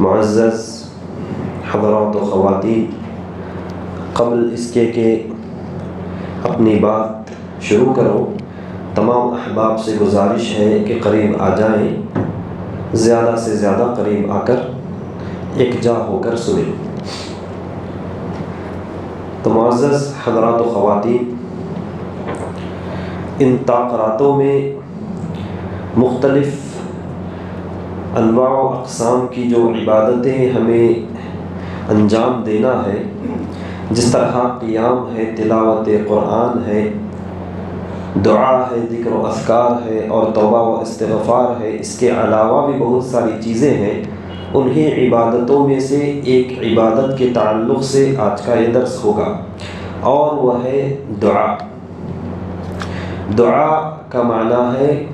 معزز حضرات و خواتین، قبل اس کے کہ اپنی بات شروع کرو، تمام احباب سے گزارش ہے کہ قریب آ جائیں، زیادہ سے زیادہ قریب آ کر یکجا ہو کر سنیں۔ تو معزز حضرات و خواتین، ان تاقراتوں میں مختلف انواع و اقسام کی جو عبادتیں ہمیں انجام دینا ہے، جس طرح قیام ہے، تلاوت قرآن ہے، دعا ہے، ذکر و اذکار ہے اور توبہ و استغفار ہے، اس کے علاوہ بھی بہت ساری چیزیں ہیں، انہی عبادتوں میں سے ایک عبادت کے تعلق سے آج کا یہ درس ہوگا، اور وہ ہے دعا۔ دعا کا معنی ہے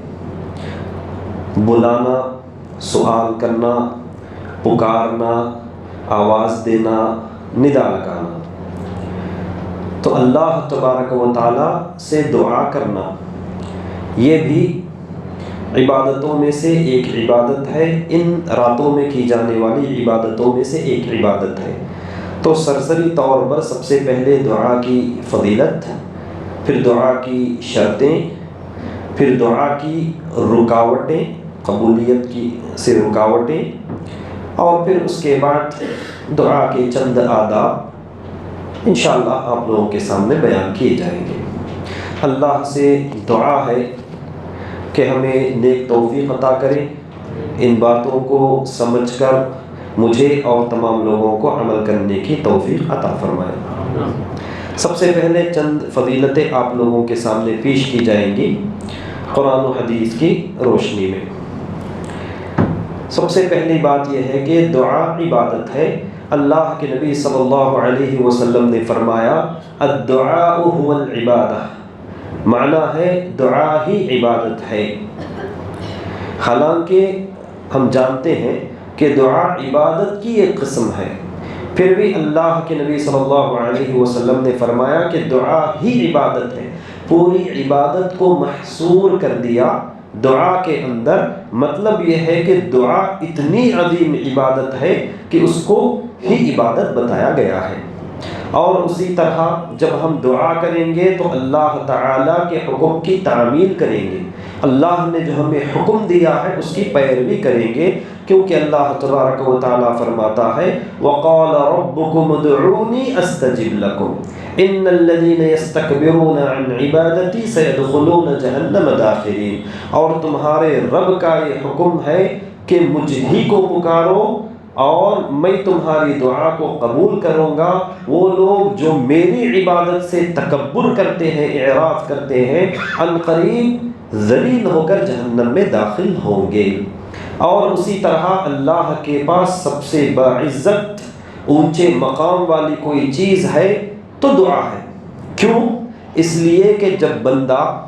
بلانا، سوال کرنا، پکارنا، آواز دینا، ندا لگانا۔ تو اللہ تبارک و تعالیٰ سے دعا کرنا یہ بھی عبادتوں میں سے ایک عبادت ہے، ان راتوں میں کی جانے والی عبادتوں میں سے ایک عبادت ہے۔ تو سرسری طور پر سب سے پہلے دعا کی فضیلت، پھر دعا کی شرطیں، پھر دعا کی رکاوٹیں، قبولیت کی سے رکاوٹیں، اور پھر اس کے بعد دعا کے چند آداب انشاءاللہ آپ لوگوں کے سامنے بیان کیے جائیں گے۔ اللہ سے دعا ہے کہ ہمیں نیک توفیق عطا کرے، ان باتوں کو سمجھ کر مجھے اور تمام لوگوں کو عمل کرنے کی توفیق عطا فرمائے۔ سب سے پہلے چند فضیلتیں آپ لوگوں کے سامنے پیش کی جائیں گی قرآن و حدیث کی روشنی میں۔ سب سے پہلی بات یہ ہے کہ دعا عبادت ہے۔ اللہ کے نبی صلی اللہ علیہ وسلم نے فرمایا الدعاء هو العبادہ، معنی ہے دعا ہی عبادت ہے۔ حالانکہ ہم جانتے ہیں کہ دعا عبادت کی ایک قسم ہے، پھر بھی اللہ کے نبی صلی اللہ علیہ وسلم نے فرمایا کہ دعا ہی عبادت ہے، پوری عبادت کو محصور کر دیا دعا کے اندر۔ مطلب یہ ہے کہ دعا اتنی عظیم عبادت ہے کہ اس کو ہی عبادت بتایا گیا ہے۔ اور اسی طرح جب ہم دعا کریں گے تو اللہ تعالیٰ کے حکم کی تعمیل کریں گے، اللہ نے جو ہمیں حکم دیا ہے اس کی پیروی کریں گے، کیونکہ اللہ تبارک و تعالیٰ فرماتا ہے وَقَالَ رَبُّكُمُ ادْعُونِي أَسْتَجِبْ لَكُمْ إِنَّ الَّذِينَ يَسْتَكْبِرُونَ عَنْ عِبَادَتِي سَيَدْخُلُونَ جَهَنَّمَ دَاخِرِينَ۔ اور تمہارے رب کا یہ حکم ہے کہ مجھ ہی کو پکارو اور میں تمہاری دعا کو قبول کروں گا۔ وہ لوگ جو میری عبادت سے تکبر کرتے ہیں، اعراض کرتے ہیں، عنقریب ذلیل ہو کر جہنم میں داخل ہوں گے۔ اور اسی طرح اللہ کے پاس سب سے باعزت اونچے مقام والی کوئی چیز ہے تو دعا ہے۔ کیوں؟ اس لیے کہ جب بندہ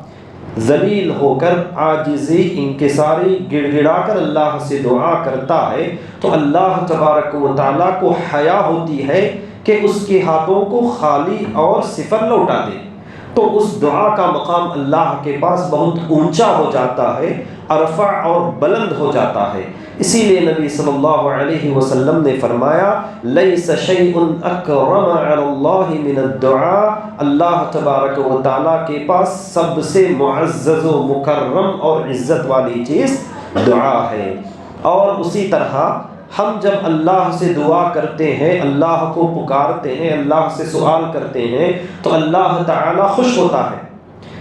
ذلیل ہو کر، عاجزی، انکساری، گڑ گڑا کر اللہ سے دعا کرتا ہے تو اللہ تبارک و تعالیٰ کو حیا ہوتی ہے کہ اس کے ہاتھوں کو خالی اور صفر لوٹا دے، تو اس دعا کا مقام اللہ کے پاس بہت اونچا ہو جاتا ہے، ارفع اور بلند ہو جاتا ہے۔ اسی لیے نبی صلی اللہ علیہ وسلم نے فرمایا لیس شیء اکرم علی اللہ من الدعاء، اللہ تبارک و تعالیٰ کے پاس سب سے معزز و مکرم اور عزت والی چیز دعا ہے۔ اور اسی طرح ہم جب اللہ سے دعا کرتے ہیں، اللہ کو پکارتے ہیں، اللہ سے سوال کرتے ہیں تو اللہ تعالیٰ خوش ہوتا ہے۔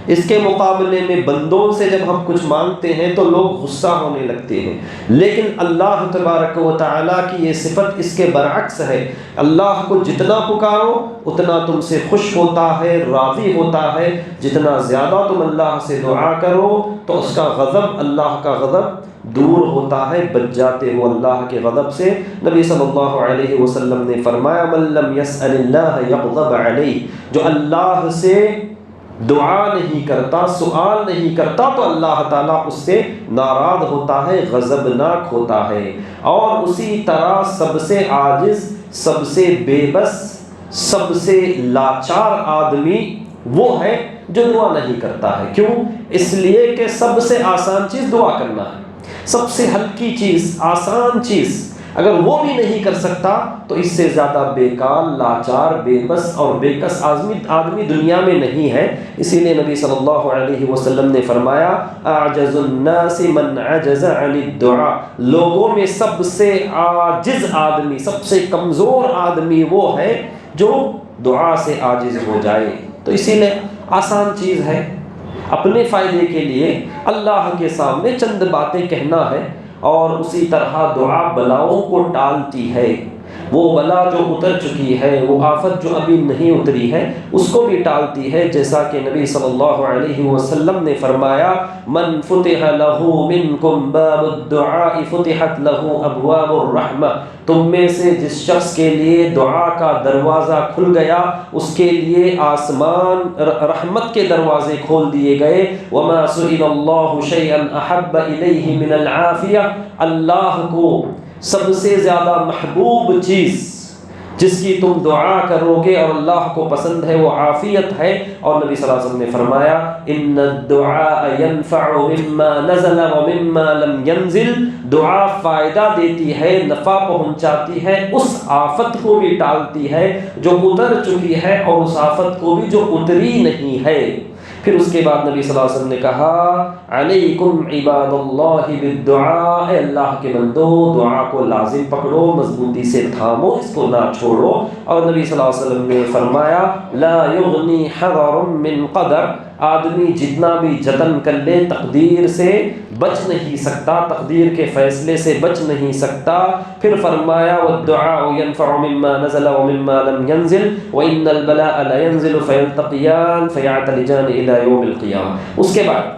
اس کے مقابلے میں بندوں سے جب ہم کچھ مانگتے ہیں تو لوگ غصہ ہونے لگتے ہیں، لیکن اللہ تبارک و تعالیٰ کی یہ صفت اس کے برعکس ہے۔ اللہ کو جتنا پکارو اتنا تم سے خوش ہوتا ہے، راضی ہوتا ہے۔ جتنا زیادہ تم اللہ سے دعا کرو تو اس کا غضب، اللہ کا غضب دور ہوتا ہے، بچ جاتے ہو اللہ کے غضب سے۔ نبی صلی اللہ علیہ وسلم نے فرمایا من لم يسأل اللہ یغضب علیہ، جو اللہ سے دعا نہیں کرتا، سوال نہیں کرتا تو اللہ تعالیٰ اس سے ناراض ہوتا ہے، غضبناک ہوتا ہے۔ اور اسی طرح سب سے عاجز، سب سے بے بس، سب سے لاچار آدمی وہ ہے جو دعا نہیں کرتا ہے۔ کیوں؟ اس لیے کہ سب سے آسان چیز دعا کرنا ہے، سب سے ہلکی چیز، آسان چیز۔ اگر وہ بھی نہیں کر سکتا تو اس سے زیادہ بیکار، لاچار، بے بس اور بے کس آدمی دنیا میں نہیں ہے۔ اسی لیے نبی صلی اللہ علیہ وسلم نے فرمایا اعجز الناس من عجز عن الدعاء، لوگوں میں سب سے عاجز آدمی، سب سے کمزور آدمی وہ ہے جو دعا سے عاجز ہو جائے۔ تو اسی لیے آسان چیز ہے، اپنے فائدے کے لیے اللہ کے سامنے چند باتیں کہنا ہے، اور اسی طرح دعا بلاؤں کو ٹالتی ہے۔ وہ بلا جو اتر چکی ہے، وہ آفت جو ابھی نہیں اتری ہے، اس کو بھی ٹالتی ہے، جیسا کہ نبی صلی اللہ علیہ وسلم نے فرمایا من فتح له منکم باب الدعاء فتحت له ابواب الرحمہ، تم میں سے جس شخص کے لیے دعا کا دروازہ کھل گیا اس کے لیے آسمان رحمت کے دروازے کھول دیے گئے۔ وما سئل اللہ شیئا احب الیہ من العافیہ، اللہ کو سب سے زیادہ محبوب چیز جس کی تم دعا کرو گے اور اللہ کو پسند ہے وہ عافیت ہے۔ اور نبی صلی اللہ علیہ وسلم نے فرمایا ان الدعاء ينفع مما نزل ومما لم ينزل، دعا فائدہ دیتی ہے، نفع پہنچاتی ہے، اس آفت کو بھی ٹالتی ہے جو اتر چکی ہے اور اس آفت کو بھی جو اتری نہیں ہے۔ پھر اس کے بعد نبی صلی اللہ علیہ وسلم نے کہا علیکم عباد اللہ بالدعاء، اے اللہ کے بندو دعا کو لازم پکڑو، مضبوطی سے تھامو، اس کو نہ چھوڑو۔ اور نبی صلی اللہ علیہ وسلم نے فرمایا لا یغنی حذر من قدر، آدمی جتنا بھی جتن کر لے تقدیر سے بچ نہیں سکتا، تقدیر کے فیصلے سے بچ نہیں سکتا۔ پھر فرمایا والدعاء ينفع مما نزل ومما لم ينزل وان البلاء لا ينزل فيلتقيان فيعتلجان الى يوم القيامة۔ اس کے بعد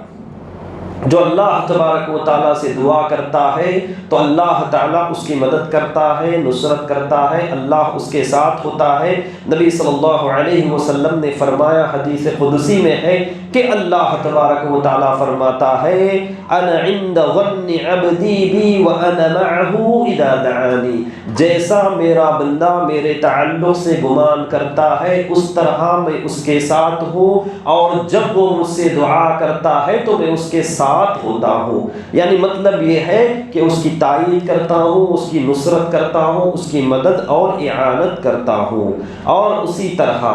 جو اللہ تبارک و تعالیٰ سے دعا کرتا ہے تو اللہ تعالیٰ اس کی مدد کرتا ہے، نصرت کرتا ہے، اللہ اس کے ساتھ ہوتا ہے۔ نبی صلی اللہ علیہ وسلم نے فرمایا، حدیث قدسی میں ہے کہ اللہ تبارک و تعالیٰ فرماتا ہے انا عند ظن عبدی بی وانا معه اذا دعانی، جیسا میرا بندہ میرے تعلق سے گمان کرتا ہے اس طرح میں اس کے ساتھ ہوں، اور جب وہ مجھ سے دعا کرتا ہے تو میں اس کے ساتھ ہوتا ہوں۔ یعنی مطلب یہ ہے کہ اس کی تائید کرتا ہوں، اس کی نصرت کرتا ہوں، اس کی مدد اور اعانت کرتا ہوں۔ اور اسی طرح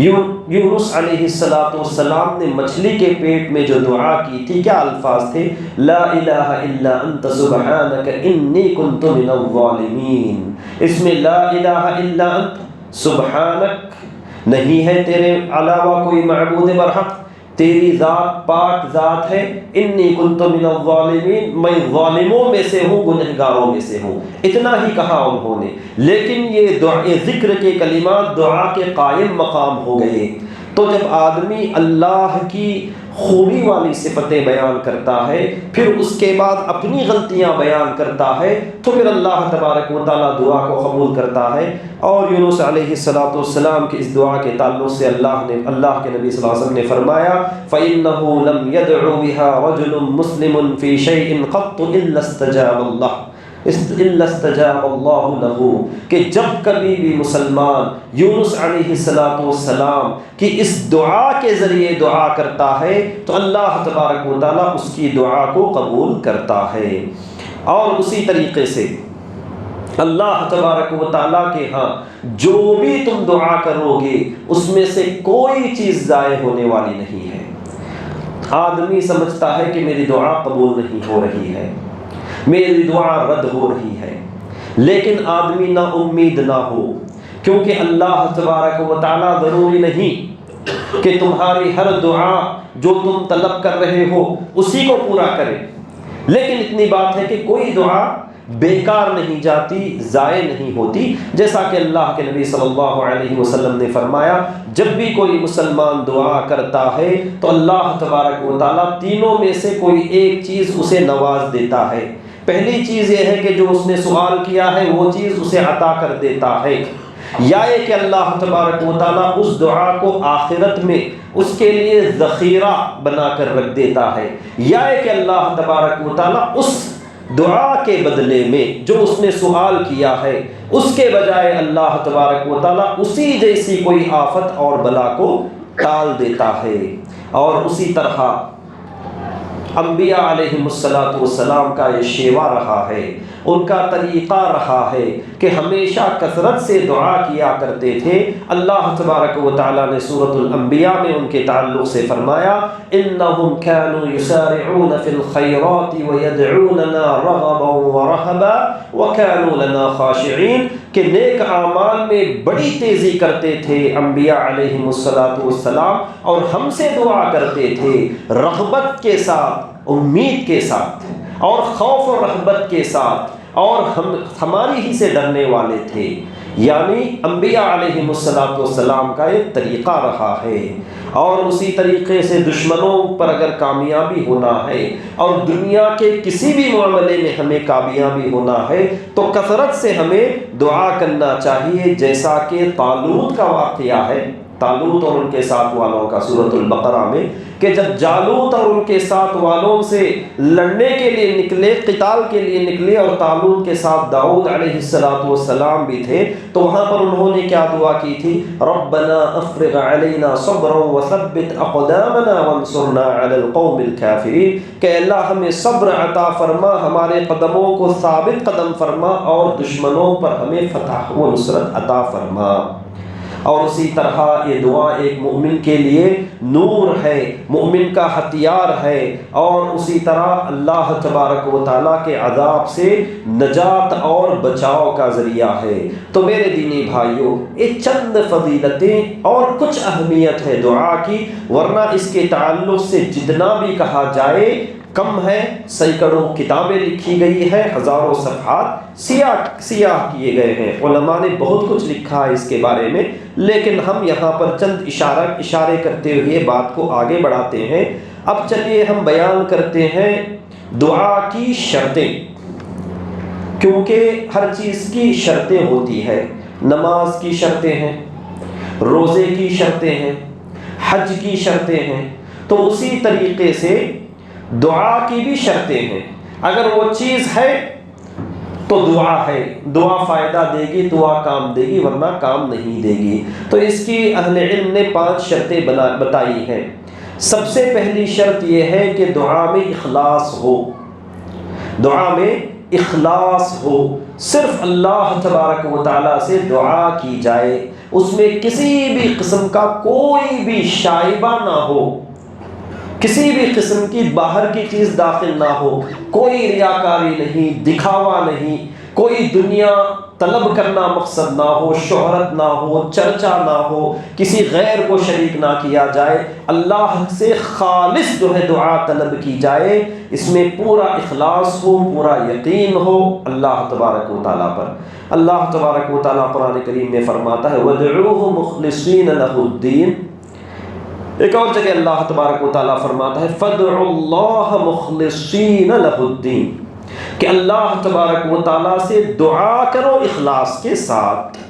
یونس علیہ السلام نے مچھلی کے پیٹ میں جو دعا کی تھی، کیا الفاظ تھے؟ لا الہ الا انت سبحانک انی کنت من الظالمین۔ اس میں لا الہ الا انت، سبحانک، نہیں ہے تیرے علاوہ کوئی معبود برحق، تیری ذات پاک ذات ہے، انی کنت من الظالمین، میں ظالموں میں سے ہوں، گنہگاروں میں سے ہوں۔ اتنا ہی کہا انہوں نے، لیکن یہ ذکر کے کلمات دعا کے قائم مقام ہو گئے۔ تو جب آدمی اللہ کی خوبی والی صفتیں بیان کرتا ہے، پھر اس کے بعد اپنی غلطیاں بیان کرتا ہے، تو پھر اللہ تبارک و تعالیٰ دعا کو قبول کرتا ہے۔ اور یونس علیہ السلام کی اس دعا کے تعلق سے اللہ کے نبی صلی اللہ علیہ وسلم نے فرمایا فَإِنَّهُ لَمْ يَدْعُ بِهَا رَجُلٌ مُسْلِمٌ فِي شَيْءٍ قَطُّ إِلَّا اسْتَجَابَ اللَّهُ لَهُ، کہ جب کبھی بھی مسلمان یونس علیہ السلام کی اس دعا کے ذریعے دعا کرتا ہے تو اللہ تبارک و تعالیٰ اس کی دعا کو قبول کرتا ہے۔ اور اسی طریقے سے اللہ تبارک و تعالیٰ کے ہاں جو بھی تم دعا کرو گے اس میں سے کوئی چیز ضائع ہونے والی نہیں ہے۔ آدمی سمجھتا ہے کہ میری دعا قبول نہیں ہو رہی ہے، میری دعا رد ہو رہی ہے، لیکن آدمی نا امید نہ ہو، کیونکہ اللہ تبارک و تعالیٰ ضروری نہیں کہ تمہاری ہر دعا جو تم طلب کر رہے ہو اسی کو پورا کرے، لیکن اتنی بات ہے کہ کوئی دعا بیکار نہیں جاتی، ضائع نہیں ہوتی، جیسا کہ اللہ کے نبی صلی اللہ علیہ وسلم نے فرمایا جب بھی کوئی مسلمان دعا کرتا ہے تو اللہ تبارک و تعالیٰ تینوں میں سے کوئی ایک چیز اسے نواز دیتا ہے۔ پہلی چیز یہ ہے کہ جو اس نے سوال کیا ہے وہ چیز اسے عطا کر دیتا ہے، یا یہ کہ اللہ تبارک و تعالیٰ اس دعا کو آخرت میں اس کے لیے ذخیرہ بنا کر رکھ دیتا ہے، یا یہ کہ اللہ تبارک و تعالیٰ اس دعا کے بدلے میں جو اس نے سوال کیا ہے اس کے بجائے اللہ تبارک و تعالیٰ اسی جیسی کوئی آفت اور بلا کو ٹال دیتا ہے۔ اور اسی طرح انبیاء علیہم الصلاۃ والسلام کا یہ شیوا رہا ہے، ان کا طریقہ رہا ہے کہ ہمیشہ کثرت سے دعا کیا کرتے تھے۔ اللہ تبارک و تعالیٰ نے سورۃ الانبیاء میں ان کے تعلق سے فرمایا انہم كانوا يسارعون في الخيرات ويدعوننا رغبا ورهبا وكانوا لنا خاشعين، کہ نیک اعمال میں بڑی تیزی کرتے تھے انبیاء علیہم السلام، اور ہم سے دعا کرتے تھے رغبت کے ساتھ، امید کے ساتھ، اور خوف و رغبت کے ساتھ، اور ہماری ہی سے ڈرنے والے تھے۔ یعنی انبیاء علیہم السلام کا ایک طریقہ رہا ہے، اور اسی طریقے سے دشمنوں پر اگر کامیابی ہونا ہے اور دنیا کے کسی بھی معاملے میں ہمیں کامیابی ہونا ہے تو کثرت سے ہمیں دعا کرنا چاہیے، جیسا کہ طالوت کا واقعہ ہے، طالوت اور ان کے ساتھ والوں کا سورۃ البقرہ میں، کہ جب جالوت اور ان کے ساتھ والوں سے لڑنے کے لیے نکلے، قتال کے لیے نکلے، اور طالوت کے ساتھ داؤد علیہ السلام بھی تھے، تو وہاں پر انہوں نے کیا دعا کی تھی؟ ربنا افرغ علینا صبرا وثبت اقدامنا وانصرنا علی القوم الکافرین، کہ اللہ ہمیں صبر عطا فرما، ہمارے قدموں کو ثابت قدم فرما، اور دشمنوں پر ہمیں فتح و نصرت عطا فرما۔ اور اسی طرح یہ دعا ایک مومن کے لیے نور ہے، مومن کا ہتھیار ہے، اور اسی طرح اللہ تبارک و تعالیٰ کے عذاب سے نجات اور بچاؤ کا ذریعہ ہے۔ تو میرے دینی بھائیوں، یہ چند فضیلتیں اور کچھ اہمیت ہے دعا کی، ورنہ اس کے تعلق سے جتنا بھی کہا جائے کم ہے، سینکڑوں کتابیں لکھی گئی ہے، ہزاروں صفحات سیاہ کیے گئے ہیں، علماء نے بہت کچھ لکھا ہے اس کے بارے میں، لیکن ہم یہاں پر چند اشارے کرتے ہوئے بات کو آگے بڑھاتے ہیں۔ اب چلیے ہم بیان کرتے ہیں دعا کی شرطیں، کیونکہ ہر چیز کی شرطیں ہوتی ہے، نماز کی شرطیں ہیں، روزے کی شرطیں ہیں، حج کی شرطیں ہیں، تو اسی طریقے سے دعا کی بھی شرطیں ہیں۔ اگر وہ چیز ہے تو دعا ہے، دعا فائدہ دے گی، دعا کام دے گی، ورنہ کام نہیں دے گی۔ تو اس کی اہل علم نے 5 شرطیں بتائی ہیں۔ سب سے پہلی شرط یہ ہے کہ دعا میں اخلاص ہو، دعا میں اخلاص ہو، صرف اللہ تبارک و تعالیٰ سے دعا کی جائے، اس میں کسی بھی قسم کا کوئی بھی شائبہ نہ ہو، کسی بھی قسم کی باہر کی چیز داخل نہ ہو، کوئی ریاکاری نہیں، دکھاوا نہیں، کوئی دنیا طلب کرنا مقصد نہ ہو، شہرت نہ ہو، چرچا نہ ہو، کسی غیر کو شریک نہ کیا جائے، اللہ سے خالص جو ہے دعا طلب کی جائے، اس میں پورا اخلاص ہو، پورا یقین ہو اللہ تبارک و تعالیٰ پر۔ اللہ تبارک و تعالیٰ قرآن کریم میں فرماتا ہے وَادْعُوهُ مُخْلِصِينَ لَهُ الدِّينَ، ایک اور جگہ اللہ تبارک و تعالیٰ فرماتا ہے فَادْعُوا اللَّهَ مُخْلِصِينَ لَهُ الدِّينَ، کہ اللہ تبارک و تعالیٰ سے دعا کرو اخلاص کے ساتھ۔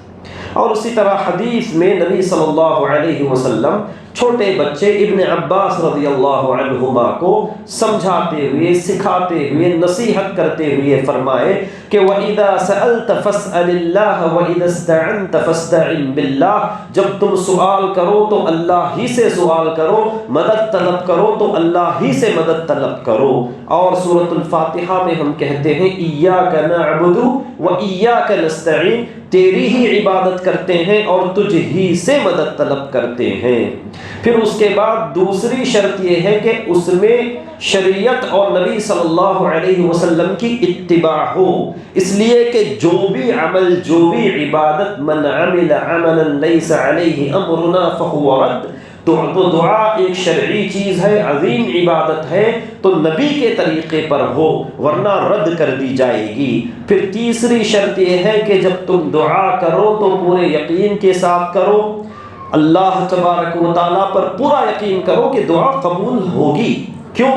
اور اسی طرح حدیث میں نبی صلی اللہ علیہ وسلم چھوٹے بچے ابن عباس رضی اللہ عنہما کو سمجھاتے ہوئے، سکھاتے ہوئے، نصیحت کرتے ہوئے فرمائے کہ وَإِذَا سَأَلْتَ فَاسْأَلِ اللَّهَ وَإِذَا اسْتَعَنْتَ فَاسْتَعِنْ بِاللَّهِ، جب تم سوال کرو تو اللہ ہی سے سوال کرو، مدد طلب کرو تو اللہ ہی سے مدد طلب کرو۔ اور سورۃ الفاتحہ میں ہم کہتے ہیں إِيَّاكَ نَعْبُدُ وَإِيَّاكَ نَسْتَعِينُ، تیری ہی عبادت کرتے ہیں اور تجھ ہی سے مدد طلب کرتے ہیں۔ پھر اس کے بعد دوسری شرط یہ ہے کہ اس میں شریعت اور نبی صلی اللہ علیہ وسلم کی اتباع ہو، اس لیے کہ جو بھی عمل، جو بھی عبادت، من عمل عملا لیس علیہ امرنا فہو رد، تو دعا ایک شرعی چیز ہے، عظیم عبادت ہے، تو نبی کے طریقے پر ہو ورنہ رد کر دی جائے گی۔ پھر تیسری شرط یہ ہے کہ جب تم دعا کرو تو پورے یقین کے ساتھ کرو، اللہ تبارک و تعالیٰ پر پورا یقین کرو کہ دعا قبول ہوگی۔ کیوں؟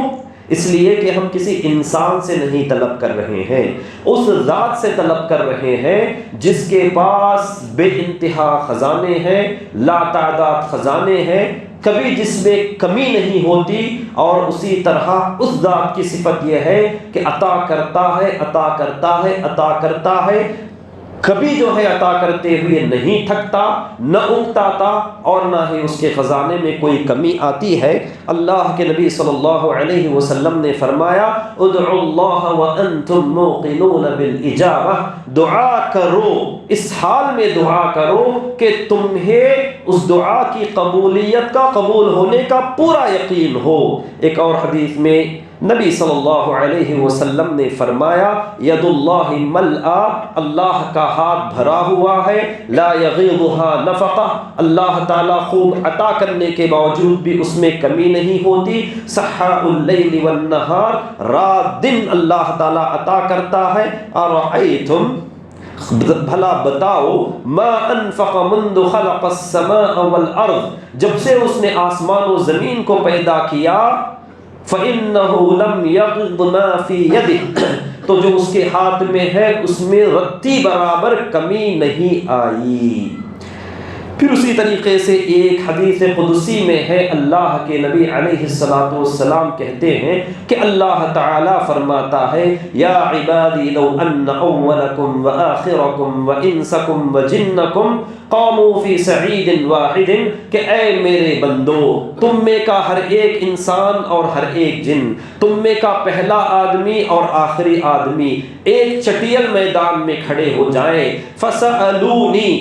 اس لیے کہ ہم کسی انسان سے نہیں طلب کر رہے ہیں، اس ذات سے طلب کر رہے ہیں جس کے پاس بے انتہا خزانے ہیں، لا تعداد خزانے ہیں، کبھی جس میں کمی نہیں ہوتی، اور اسی طرح اس ذات کی صفت یہ ہے کہ عطا کرتا ہے، عطا کرتا ہے، عطا کرتا ہے، کبھی جو ہے عطا کرتے ہوئے نہیں تھکتا، نہ اکتا تھا، اور نہ ہی اس کے خزانے میں کوئی کمی آتی ہے۔ اللہ کے نبی صلی اللہ علیہ وسلم نے فرمایا ادعوا اللہ وانتم موقنون بالاجابہ، دعا کرو، اس حال میں دعا کرو کہ تمہیں اس دعا کی قبولیت کا، قبول ہونے کا پورا یقین ہو۔ ایک اور حدیث میں نبی صلی اللہ علیہ وسلم نے فرمایا ید اللہ ملآ، اللہ کا ہاتھ بھرا ہوا ہے، لا یغیضها نفقہ، اللہ تعالیٰ خوب عطا کرنے کے باوجود بھی اس میں کمی نہیں ہوتی، سحاء اللیل والنہار، رات دن اللہ تعالیٰ عطا کرتا ہے۔ ارأیتم، بھلا بتاؤ، ما انفق منذ خلق السماء والارض، جب سے اس نے آسمان و زمین کو پیدا کیا، فَإِنَّهُ لَمْ يَغِضْ مَا فِي يَدِهِ، تو جو اس کے ہاتھ میں ہے اس میں رتی برابر کمی نہیں آئی۔ پھر اسی طریقے سے ایک حدیث قدسی میں ہے، اللہ کے نبی علیہ الصلوۃ والسلام کہتے ہیں کہ اللہ تعالی فرماتا ہے یا عبادی لو ان اولکم وآخرکم وانسکم وجنکم قاموا فی صعید واحد، کہ اے میرے بندو، تم میں کا ہر ایک انسان اور ہر ایک جن، تم میں کا پہلا آدمی اور آخری آدمی ایک چٹیل میدان میں کھڑے ہو جائیں، فسألونی،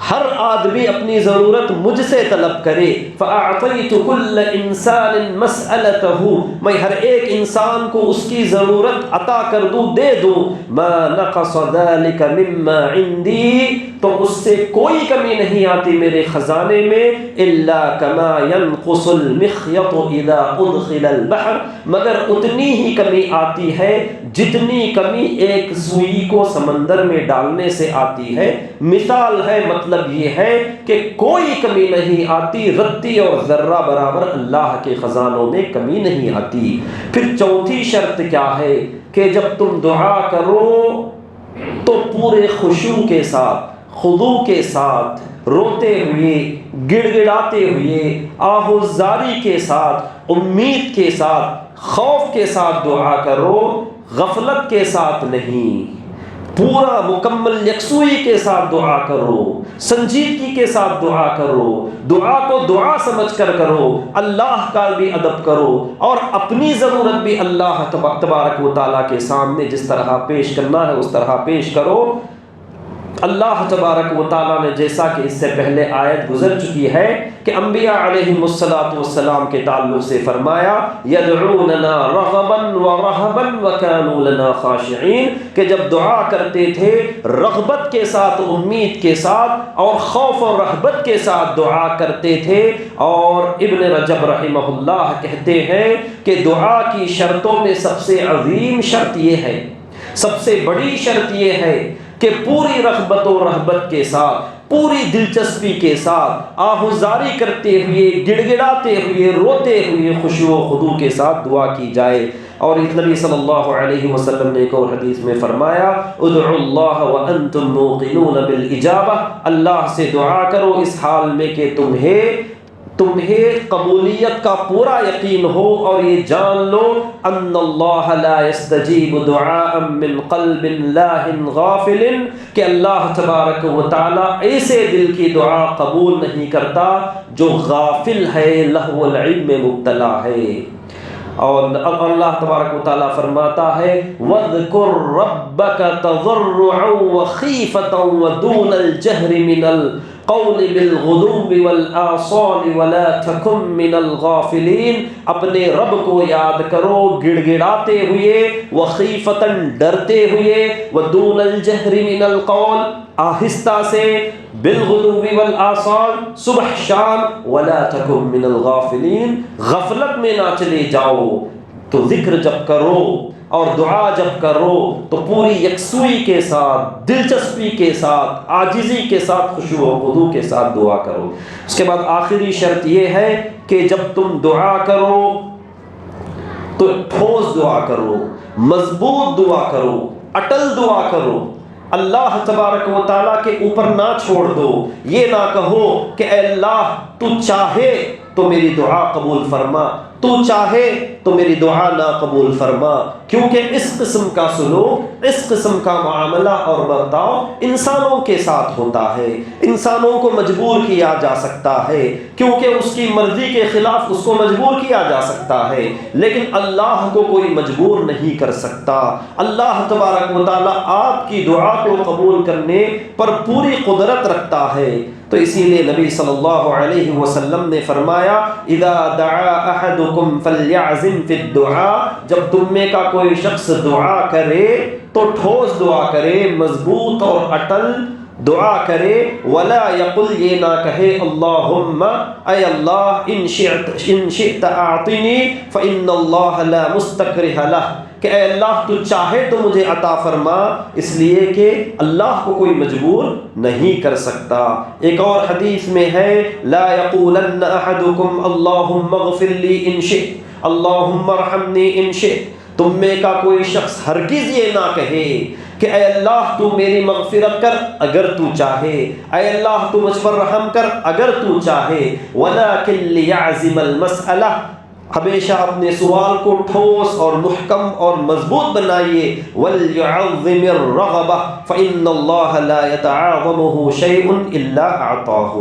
ہر آدمی اپنی ضرورت مجھ سے طلب کرے، فَأَعْطَيْتُ كُلَّ إِنسَانٍ مَسْأَلَتَهُ، میں ہر ایک انسان کو اس کی ضرورت عطا کر دوں، دے دوں، مَا نَقَصَ ذَلِكَ مِمَّا عِنْدِي، تو اس سے کوئی کمی نہیں آتی میرے خزانے میں، إِلَّا كَمَا يَنْقُصُ الْمِخْيَطُ إِذَا أُدْخِلَ الْبَحْرِ، مگر اتنی ہی کمی آتی ہے جتنی کمی ایک سوئی کو سمندر میں ڈالنے سے آتی ہے۔ مثال ہے، مطلب یہ ہے کہ کوئی کمی نہیں آتی، رتی اور ذرہ برابر اللہ کے خزانوں میں کمی نہیں آتی۔ پھر چوتھی شرط کیا ہے کہ جب تم دعا کرو تو پورے خشوع کے ساتھ، خضوع کے ساتھ، روتے ہوئے، گڑ گڑاتے ہوئے، آہوزاری کے ساتھ، امید کے ساتھ، خوف کے ساتھ دعا کرو، غفلت کے ساتھ نہیں، پورا مکمل یکسوئی کے ساتھ دعا کرو، سنجیدگی کے ساتھ دعا کرو، دعا کو دعا سمجھ کر کرو، اللہ کا بھی ادب کرو، اور اپنی ضرورت بھی اللہ تبارک و تعالیٰ کے سامنے جس طرح پیش کرنا ہے اس طرح پیش کرو۔ اللہ تبارک و تعالیٰ نے جیسا کہ اس سے پہلے آیت گزر چکی ہے کہ انبیاء علیہم السلام کے تعلق سے فرمایا یدعوننا رغبا ورہبا وکانوا لنا خاشعین، کہ جب دعا کرتے تھے رغبت کے ساتھ، امید کے ساتھ، اور خوف و رہبت کے ساتھ دعا کرتے تھے۔ اور ابن رجب رحمہ اللہ کہتے ہیں کہ دعا کی شرطوں میں سب سے عظیم شرط یہ ہے، سب سے بڑی شرط یہ ہے کہ پوری رغبت و رہبت کے ساتھ، پوری دلچسپی کے ساتھ، آہوزاری کرتے ہوئے، گڑ گڑاتے ہوئے، روتے ہوئے، خشوع و خضوع کے ساتھ دعا کی جائے۔ اور نبی صلی اللہ علیہ وسلم نے ایک اور حدیث میں فرمایا ادعوا اللہ وانتم موقنون بالاجابہ، اللہ سے دعا کرو اس حال میں کہ تمہیں قبولیت کا پورا یقین ہو، اور یہ جان لو ان اللہ لا يستجیب دعاء من قلب لاہ غافل، کہ اللہ تبارک و تعالی ایسے دل کی دعا قبول نہیں کرتا جو غافل ہے، لہو العلم میں مبتلا ہے۔ اور اللہ تبارک و تعالیٰ فرماتا ہے وَاذْكُرْ رَبَّكَ تَضَرُّعًا وَخِيفَةً وَدُونَ الْجَهْرِ مِنَ الْقَوْلِ بِالْغُدُوِّ وَالْآصَالِ وَلَا تَكُن مِّنَ الْغَافِلِينَ، اپنے رب کو یاد کرو گڑ گڑاتے ہوئے، وَخِيفَةً ڈرتے ہوئے، وَدُونَ الْجَهْرِ مِنَ الْقَوْلِ آہستہ سے، بالغدو والآصال صبح شام، ولا تکن من الغافلین غفلت میں نہ چلے جاؤ۔ تو ذکر جب کرو اور دعا جب کرو تو پوری یکسوئی کے ساتھ، دلچسپی کے ساتھ، عاجزی کے ساتھ، خشوع و خضوع کے ساتھ دعا کرو۔ اس کے بعد آخری شرط یہ ہے کہ جب تم دعا کرو تو ٹھوس دعا کرو، مضبوط دعا کرو، اٹل دعا کرو، اللہ تبارک و تعالیٰ کے اوپر نہ چھوڑ دو۔ یہ نہ کہو کہ اے اللہ تو چاہے تو میری دعا قبول فرما، تو چاہے تو میری دعا نہ قبول فرما، کیونکہ اس قسم کا سلوک، اس قسم کا معاملہ اور برتاؤ انسانوں کے ساتھ ہوتا ہے، انسانوں کو مجبور کیا جا سکتا ہے، کیونکہ اس کی مرضی کے خلاف اس کو مجبور کیا جا سکتا ہے، لیکن اللہ کو کوئی مجبور نہیں کر سکتا۔ اللہ تبارک و تعالیٰ آپ کی دعا کو قبول کرنے پر پوری قدرت رکھتا ہے۔ تو اسی لیے نبی صلی اللہ علیہ وسلم نے فرمایا اذا دعا احدکم فلیعزم فی الدعاء، جب تم میں کا کوئی شخص دعا کرے تو ٹھوس دعا کرے، مضبوط اور اٹل دعا کرے، ولا یقل، یہ نہ کہے اللہم اے اللہ ان شئت اعطنی فإن اللہ لا مستکرہ لہ، کہ اے اللہ تو چاہے تو مجھے عطا فرما، اس لیے کہ اللہ کو کوئی مجبور نہیں کر سکتا۔ ایک اور حدیث میں ہے لا یقولن احدکم اللہم اغفر لی ان شئت اللہم ارحمنی ان شئت، تم میں کا کوئی شخص ہرگز یہ نہ کہے کہ اے اللہ تو میری مغفرت کر اگر تو چاہے، اے اللہ تو مجھ پر رحم کر اگر تو چاہے، ولیکن لیعزم المسئلہ، ہمیشہ اپنے سوال کو ٹھوس اور محکم اور مضبوط بنائیے، وَلْيُعَظِّمِ الرَّغَبَةَ فَإِنَّ اللَّهَ لَا يَتَعَاظَمُهُ شَيْءٌ إِلَّا أَعْطَاهُ۔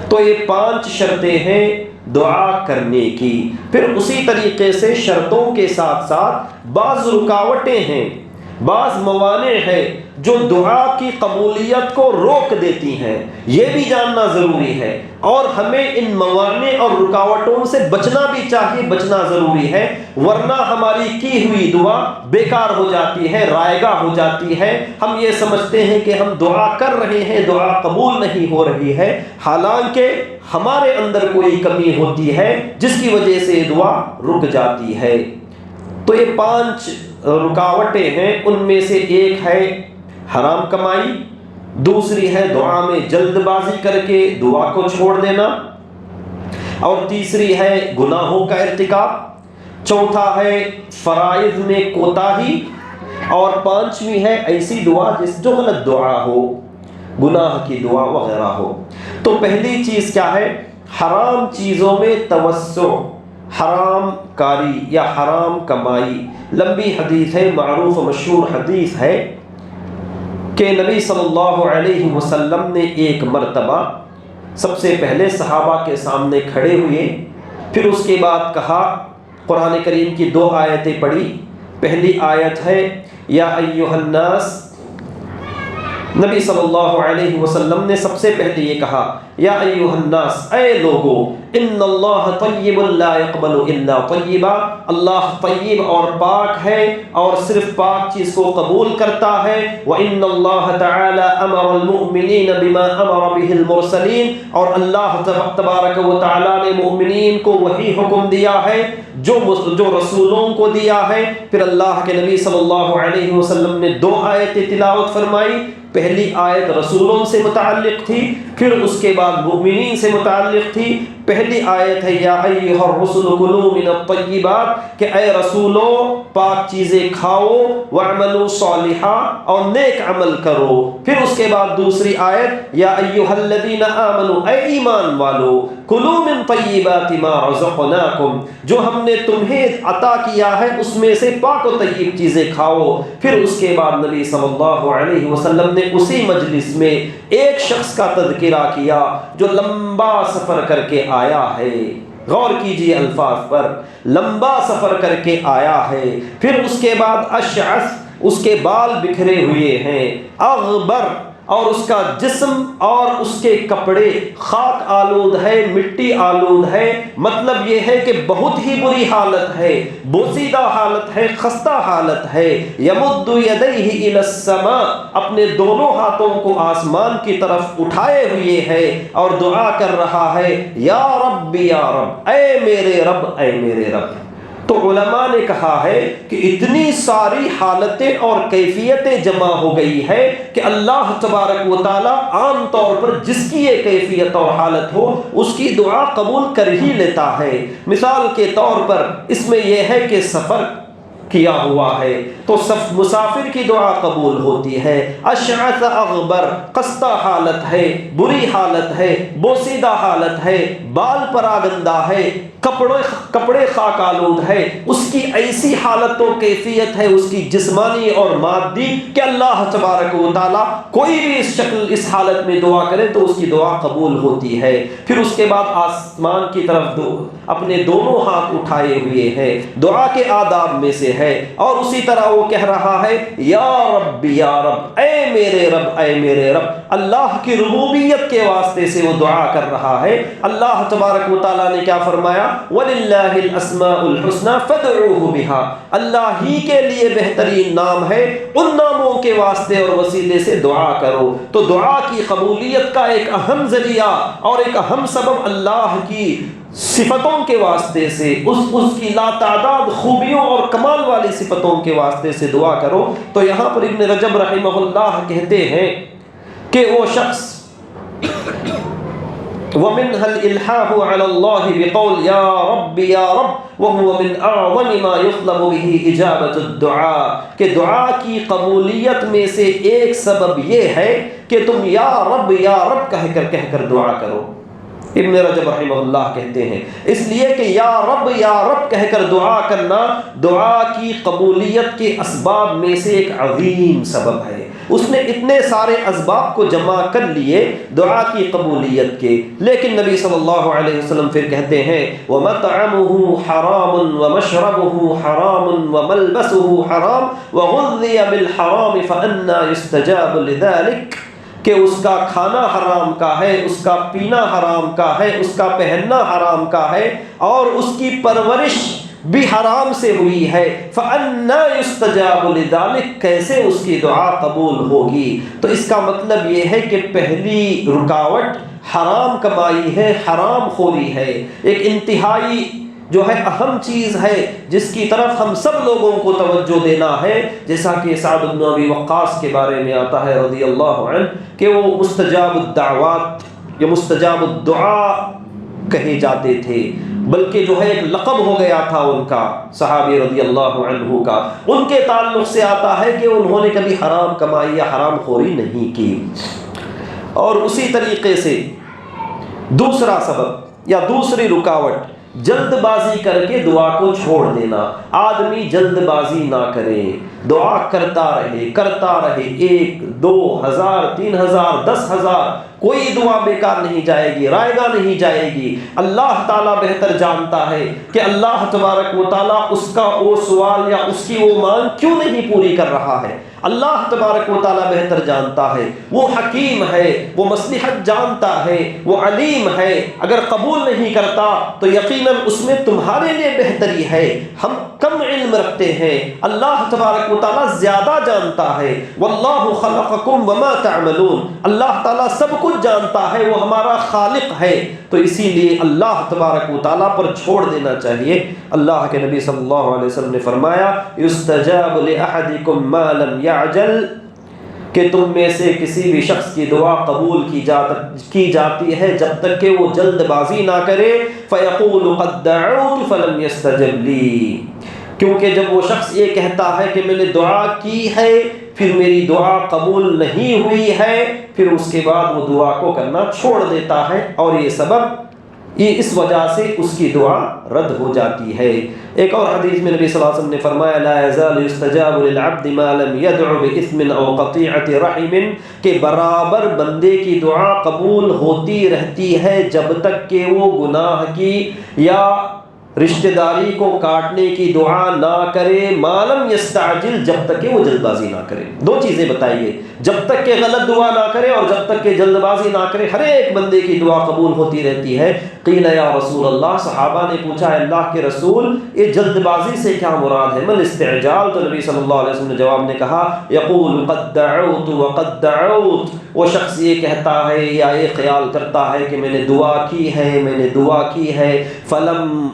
تو یہ 5 شرطیں ہیں دعا کرنے کی۔ پھر اسی طریقے سے شرطوں کے ساتھ ساتھ بعض رکاوٹیں ہیں، بعض موانع ہیں جو دعا کی قبولیت کو روک دیتی ہیں، یہ بھی جاننا ضروری ہے، اور ہمیں ان موانع اور رکاوٹوں سے بچنا بھی چاہیے، بچنا ضروری ہے، ورنہ ہماری کی ہوئی دعا بیکار ہو جاتی ہے، رائگاں ہو جاتی ہے۔ ہم یہ سمجھتے ہیں کہ ہم دعا کر رہے ہیں، دعا قبول نہیں ہو رہی ہے، حالانکہ ہمارے اندر کوئی کمی ہوتی ہے جس کی وجہ سے یہ دعا رک جاتی ہے۔ تو یہ 5 رکاوٹیں ہیں، ان میں سے ایک ہے حرام کمائی، دوسری ہے دعا میں جلد بازی کر کے دعا کو چھوڑ دینا، اور تیسری ہے گناہوں کا ارتکاب، چوتھا ہے فرائض میں کوتاہی، اور 5ویں ہے ایسی دعا جو غلط دعا ہو، گناہ کی دعا وغیرہ ہو۔ تو پہلی چیز کیا ہے؟ حرام چیزوں میں توسع، حرام کاری یا حرام کمائی۔ لمبی حدیث ہے، معروف و مشہور حدیث ہے کہ نبی صلی اللہ علیہ وسلم نے ایک مرتبہ سب سے پہلے صحابہ کے سامنے کھڑے ہوئے، پھر اس کے بعد کہا، قرآن کریم کی 2 آیتیں پڑھی۔ پہلی آیت ہے یا ایھا الناس، نبی صلی اللہ علیہ وسلم نے سب سے پہلے یہ کہا یا ایھا الناس، اے لوگو، ان اللہ طیب لا یقبل الا طیبا، اللہ طیب اور پاک ہے اور صرف پاک چیز کو قبول کرتا ہے، وان اللہ تعالی امر المؤمنین بما امر به المرسلین، اور اللہ تبارک و تعالی نے مومنین کو وہی حکم دیا ہے جو رسولوں کو دیا ہے۔ پھر اللہ کے نبی صلی اللہ علیہ وسلم نے 2 آیتیں تلاوت فرمائی، پہلی آیت رسولوں سے متعلق تھی، پھر اس کے بعد مومنین سے متعلق تھی۔ پہلی آیت ہے یا ایھا الرسل کلوا من الطیبات، کہ اے رسولو پاک چیزیں کھاؤ، واعملوا صالحا، اور نیک عمل کرو۔ پھر اس کے بعد دوسری آیت یا ایھا الذین آمنوا، اے ایمان والو، کلوا من طیبات ما رزقناکم، جو ہم نے تمہیں عطا کیا ہے اس میں سے پاک و طیب چیزیں کھاؤ۔ پھر اس کے بعد نبی صلی اللہ علیہ وسلم نے اسی مجلس میں ایک شخص کا تذکرہ کیا جو لمبا سفر کر کے آیا ہے، غور کیجئے الفاظ پر، لمبا سفر کر کے آیا ہے۔ پھر اس کے بعد اشعث، اس کے بال بکھرے ہوئے ہیں، اغبر، اور اس کا جسم اور اس کے کپڑے خاک آلود ہے، مٹی آلود ہے، مطلب یہ ہے کہ بہت ہی بری حالت ہے، بوسیدہ حالت ہے، خستہ حالت ہے۔ یمد یدیہ الی السماء، اپنے دونوں ہاتھوں کو آسمان کی طرف اٹھائے ہوئے ہے اور دعا کر رہا ہے یا رب یا رب، اے میرے رب، اے میرے رب۔ تو علماء نے کہا ہے کہ اتنی ساری حالتیں اور کیفیتیں جمع ہو گئی ہے کہ اللہ تبارک و تعالیٰ عام طور پر جس کی یہ کیفیت اور حالت ہو اس کی دعا قبول کر ہی لیتا ہے۔ مثال کے طور پر اس میں یہ ہے کہ سفر کیا ہوا ہے تو مسافر کی دعا قبول ہوتی ہے۔ اشعث اغبر، خستہ حالت ہے، بری حالت ہے، بوسیدہ حالت ہے، بال پراگندہ ہے، کپڑے خاک آلود ہے، اس کی ایسی حالت و کیفیت ہے اس کی جسمانی اور مادی کہ اللہ تبارک و تعالیٰ کوئی بھی اس حالت میں دعا کرے تو اس کی دعا قبول ہوتی ہے۔ پھر اس کے بعد آسمان کی طرف اپنے دونوں ہاتھ اٹھائے ہوئے ہیں، دعا کے آداب میں سے ہے، اور اسی طرح وہ کہہ رہا ہے یا رب یا رب، اے میرے رب اے میرے رب۔ اللہ کی ربوبیت کے واسطے سے وہ دعا کر رہا ہے۔ اللہ تبارک و تعالیٰ نے کیا فرمایا؟ وَلِلَّهِ الْأَسْمَاءُ الْحُسْنَى فَادْعُوهُ بِهَا، اللہ ہی کے لیے بہترین نام ہے، ان ناموں کے واسطے اور وسیلے سے دعا کرو۔ تو دعا کی قبولیت کا ایک اہم ذریعہ اور ایک اہم سبب اللہ کی صفتوں کے واسطے سے، اس کی لا تعداد خوبیوں اور کمال والی صفتوں کے واسطے سے دعا کرو۔ تو یہاں پر ابن رجب رحمہ اللہ کہتے ہیں کہ وہ شخص وَمِنْهَا الْإِلْحَاحُ عَلَى اللَّهِ بِقَوْلِ يَا رَبِّ يَا رَبِّ وَهُوَ مِنْ أَعْظَمِ مَا يُطْلَبُ بِهِ إِجَابَةُ الدُّعَاء، کہ دعا کی قبولیت میں سے ایک سبب یہ ہے کہ تم یا رب کہہ کر دعا کرو۔ ابن رجب رحمہ اللہ کہتے ہیں اس لیے کہ یا رب کہہ کر دعا کرنا دعا کی قبولیت کے اسباب میں سے ایک عظیم سبب ہے۔ اس نے اتنے سارے اسباب کو جمع کر لیے دعا کی قبولیت کے، لیکن نبی صلی اللہ علیہ وسلم پھر کہتے ہیں وَمَطْعَمُهُ حَرَامٌ وَمَشْرَبُهُ حَرَامٌ وَمَلْبَسُهُ حَرَامٌ وَغُذِّيَ بِالْحَرَامِ فَأَنَّى يُسْتَجَابُ لِذَلِكَ، کہ اس کا کھانا حرام کا ہے، اس کا پینا حرام کا ہے، اس کا پہننا حرام کا ہے، اور اس کی پرورش بھی حرام سے ہوئی ہے۔ فَأَنَّى يُسْتَجَابُ لِذَلِكَ، کیسے اس کی دعا قبول ہوگی؟ تو اس کا مطلب یہ ہے کہ پہلی رکاوٹ حرام کمائی ہے، حرام خوری ہے، ایک انتہائی جو ہے اہم چیز ہے جس کی طرف ہم سب لوگوں کو توجہ دینا ہے، جیسا کہ سعد بن ابی وقاص کے بارے میں آتا ہے رضی اللہ عنہ کہ وہ مستجاب الدعوات یا مستجاب الدعاء کہے جاتے تھے، بلکہ جو ہے ایک لقب ہو گیا تھا ان کا، صحابی رضی اللہ عنہ کا۔ ان کے تعلق سے آتا ہے کہ انہوں نے کبھی حرام کمائی یا حرام خوری نہیں کی۔ اور اسی طریقے سے دوسرا سبب یا دوسری رکاوٹ جلد بازی کر کے دعا کو چھوڑ دینا۔ آدمی جلد بازی نہ کرے، دعا کرتا رہے 1 2 ہزار 3 ہزار 10 ہزار، کوئی دعا بیکار نہیں جائے گی، رائے گاہ نہیں جائے گی۔ اللہ تعالیٰ بہتر جانتا ہے کہ اللہ تبارک و تعالیٰ اس کا وہ سوال یا اس کی وہ مانگ کیوں نہیں پوری کر رہا ہے۔ اللہ تبارک و تعالیٰ بہتر جانتا ہے، وہ حکیم ہے، وہ مصلحت جانتا ہے، وہ علیم ہے۔ اگر قبول نہیں کرتا تو یقیناً اس میں تمہارے لیے بہتری ہے۔ ہم کم علم رکھتے ہیں، اللہ تبارک و تعالیٰ زیادہ جانتا ہے۔ واللہ خلقکم وما تعملون، اللہ تعالیٰ سب کچھ جانتا ہے، وہ ہمارا خالق ہے۔ تو اسی لیے اللہ تبارک و تعالیٰ پر چھوڑ دینا چاہیے۔ اللہ کے نبی صلی اللہ علیہ وسلم نے فرمایا یستجاب لأحدکم ما لم یعجل، کہ تم میں سے کسی بھی شخص کی دعا قبول کی جاتی ہے جب تک کہ وہ جلد بازی نہ کرے۔ فیقول قد دعوت فلم یستجب لی، کیونکہ جب وہ شخص یہ کہتا ہے کہ میں نے دعا کی ہے پھر میری دعا قبول نہیں ہوئی ہے، پھر اس کے بعد وہ دعا کو کرنا چھوڑ دیتا ہے، اور یہ اس وجہ سے اس کی دعا رد ہو جاتی ہے۔ ایک اور حدیث میں نبی صلی اللہ علیہ وسلم نے فرمایا لا يزال يستجاب للعبد ما لم يدع بإثم او قطيعة رحم، کہ برابر بندے کی دعا قبول ہوتی رہتی ہے جب تک کہ وہ گناہ کی یا رشتہ داری کو کاٹنے کی دعا نہ کرے، ما لم یستعجل، جب تک کہ وہ جلد بازی نہ کرے۔ دو چیزیں بتائیے، جب تک کہ غلط دعا نہ کرے اور جب تک کہ جلد بازی نہ کرے، ہر ایک بندے کی دعا قبول ہوتی رہتی ہے۔ قیل یا رسول اللہ، صحابہ نے پوچھا اللہ کے رسول یہ جلد بازی سے کیا مراد ہے؟ من استعجال، تو نبی صلی اللہ علیہ وسلم نے جواب نے کہا یقول قد دعوت وقد دعوت، وہ شخص یہ کہتا ہے یا یہ خیال کرتا ہے کہ میں نے دعا کی ہے فلم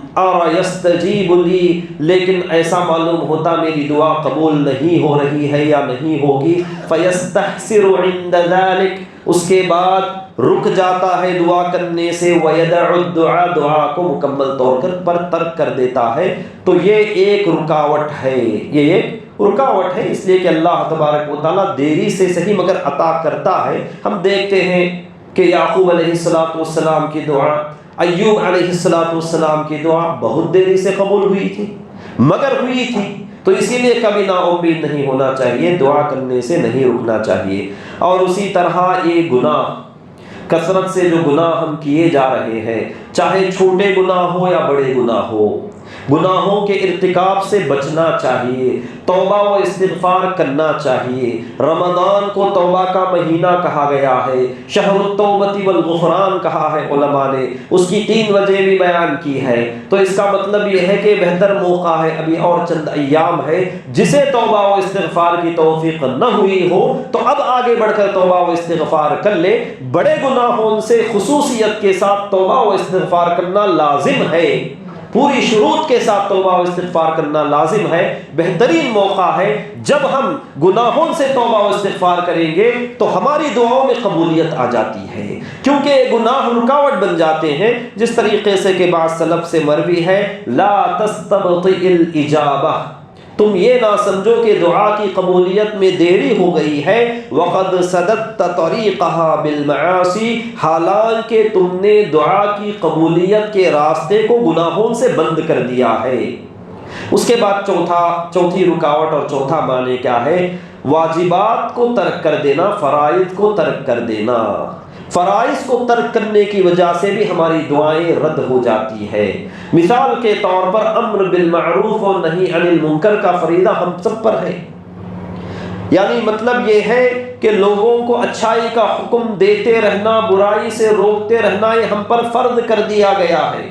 یستجیب لی، لیکن ایسا معلوم ہوتا میری دعا قبول نہیں ہو رہی ہے یا نہیں ہوگی۔ فیستحسر عند ذلک، اس کے بعد رک جاتا ہے دعا کرنے سے، وَيَدَعُ الدُّعَا دعا کو مکمل طور پر ترک کر دیتا ہے، تو یہ ایک رکاوٹ ہے، یہ ایک رکاوٹ ہے، اس لیے کہ اللہ تبارک و تعالیٰ دیری سے صحیح مگر عطا کرتا ہے۔ ہم دیکھتے ہیں کہ یعقوب علیہ السلام کی دعا، ایوب علیہ السلام کی دعا بہت دیری سے قبول ہوئی تھی، مگر ہوئی تھی۔ تو اسی لیے کبھی نا امید نہیں ہونا چاہیے، دعا کرنے سے نہیں رکنا چاہیے۔ اور اسی طرح یہ گناہ، کثرت سے جو گناہ ہم کیے جا رہے ہیں، چاہے چھوٹے گناہ ہو یا بڑے گناہ ہو، گناہوں کے ارتکاب سے بچنا چاہیے، توبہ و استغفار کرنا چاہیے۔ رمضان کو توبہ کا مہینہ کہا گیا ہے، شہر التوبۃ والغفران کہا ہے علماء نے، اس کی 3 وجہ بھی بیان کی ہے۔ تو اس کا مطلب یہ ہے کہ بہتر موقع ہے، ابھی اور چند ایام ہے، جسے توبہ و استغفار کی توفیق نہ ہوئی ہو تو اب آگے بڑھ کر توبہ و استغفار کر لے۔ بڑے گناہوں سے خصوصیت کے ساتھ توبہ و استغفار کرنا لازم ہے، پوری شروط کے ساتھ توبہ و استغفار کرنا لازم ہے۔ بہترین موقع ہے جب ہم گناہوں سے توبہ و استغفار کریں گے تو ہماری دعاؤں میں قبولیت آ جاتی ہے، کیونکہ گناہ رکاوٹ بن جاتے ہیں، جس طریقے سے کہ بعض سلف سے مروی ہے، لا تستبطئ الاجابہ، تم یہ نہ سمجھو کہ دعا کی قبولیت میں دیری ہو گئی ہے، وقد سددت طریقها بالمعاصی، حالانکہ تم نے دعا کی قبولیت کے راستے کو گناہوں سے بند کر دیا ہے۔ اس کے بعد چوتھی رکاوٹ اور چوتھا معنی کیا ہے؟ واجبات کو ترک کر دینا، فرائض کو ترک کر دینا۔ فرائض کو ترک کرنے کی وجہ سے بھی ہماری دعائیں رد ہو جاتی ہے۔ مثال کے طور پر امر بالمعروف اور نہی عن المنکر کا فریضہ ہم سب پر ہے، یعنی مطلب یہ ہے کہ لوگوں کو اچھائی کا حکم دیتے رہنا، برائی سے روکتے رہنا، یہ ہم پر فرض کر دیا گیا ہے۔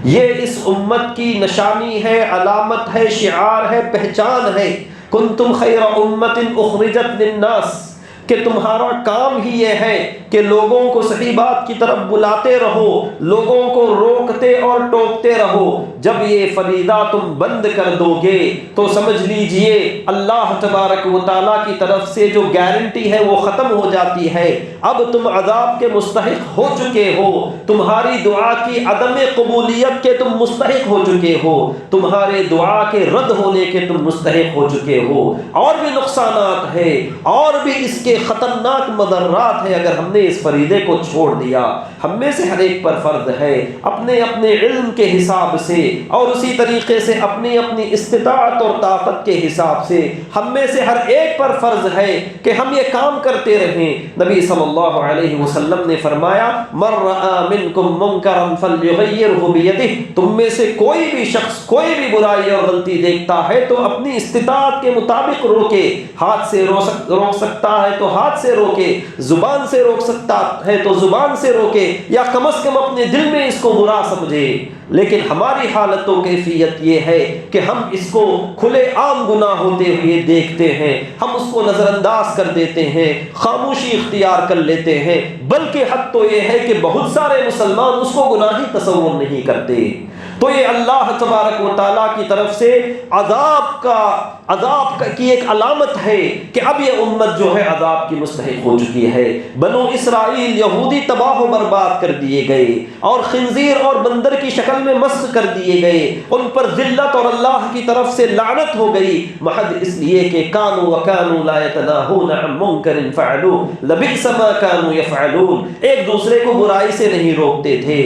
یہ اس امت کی نشانی ہے، علامت ہے، شعار ہے، پہچان ہے۔ کنتم خیر امت اخرجت للناس، کہ تمہارا کام ہی یہ ہے کہ لوگوں کو صحیح بات کی طرف بلاتے رہو، لوگوں کو روکتے اور ٹوکتے رہو۔ جب یہ فریضہ تم بند کر دو گے تو سمجھ لیجئے اللہ تبارک و تعالیٰ کی طرف سے جو گارنٹی ہے وہ ختم ہو جاتی ہے۔ اب تم عذاب کے مستحق ہو چکے ہو، تمہاری دعا کی عدم قبولیت کے تم مستحق ہو چکے ہو، تمہارے دعا کے رد ہونے کے تم مستحق ہو چکے ہو۔ اور بھی نقصانات ہیں، اور بھی اس کے خطرناک مضرات ہیں اگر ہم نے اس فریضے کو چھوڑ دیا۔ ہم میں سے ہر ایک پر فرض ہے اپنے اپنے علم کے حساب سے، اور اسی طریقے سے اپنی اپنی استطاعت اور طاقت کے حساب سے ہم میں سے ہر ایک پر فرض ہے کہ ہم یہ کام کرتے رہیں۔ نبی صلی اللہ علیہ وسلم نے فرمایا، من رأى منکم منکرا فلیغیرہ بیدہ، تم میں سے کوئی بھی شخص کوئی بھی برائی اور غلطی دیکھتا ہے تو اپنی استطاعت کے مطابق روکے۔ ہاتھ سے روک سکتا ہے تو ہاتھ سے روکے، زبان سے روک سکتا ہے تو زبان سے روکے، یا کم از کم اپنے دل میں اس کو برا سمجھے۔ لیکن ہماری حالت و کیفیت یہ ہے کہ ہم اس کو کھلے عام گناہ ہوتے ہوئے دیکھتے ہیں، ہم اس کو نظر انداز کر دیتے ہیں، خاموشی اختیار کر لیتے ہیں، بلکہ حد تو یہ ہے کہ بہت سارے مسلمان اس کو گناہی تصور نہیں کرتے۔ تو یہ اللہ تبارک و تعالیٰ کی طرف سے عذاب کی ایک علامت ہے کہ اب یہ امت جو ہے عذاب کی مستحق ہو چکی ہے۔ بنو اسرائیل یہودی تباہ و برباد کر دیے گئے اور خنزیر اور بندر کی شکل میں مسخ کر دیے گئے، ان پر ذلت اور اللہ کی طرف سے لعنت ہو گئی، محض اس لیے کہ کانوا وکانوا لا یتناہون عن منکر فعلوہ لبئس ما کانوا یفعلون، ایک دوسرے کو برائی سے نہیں روکتے تھے۔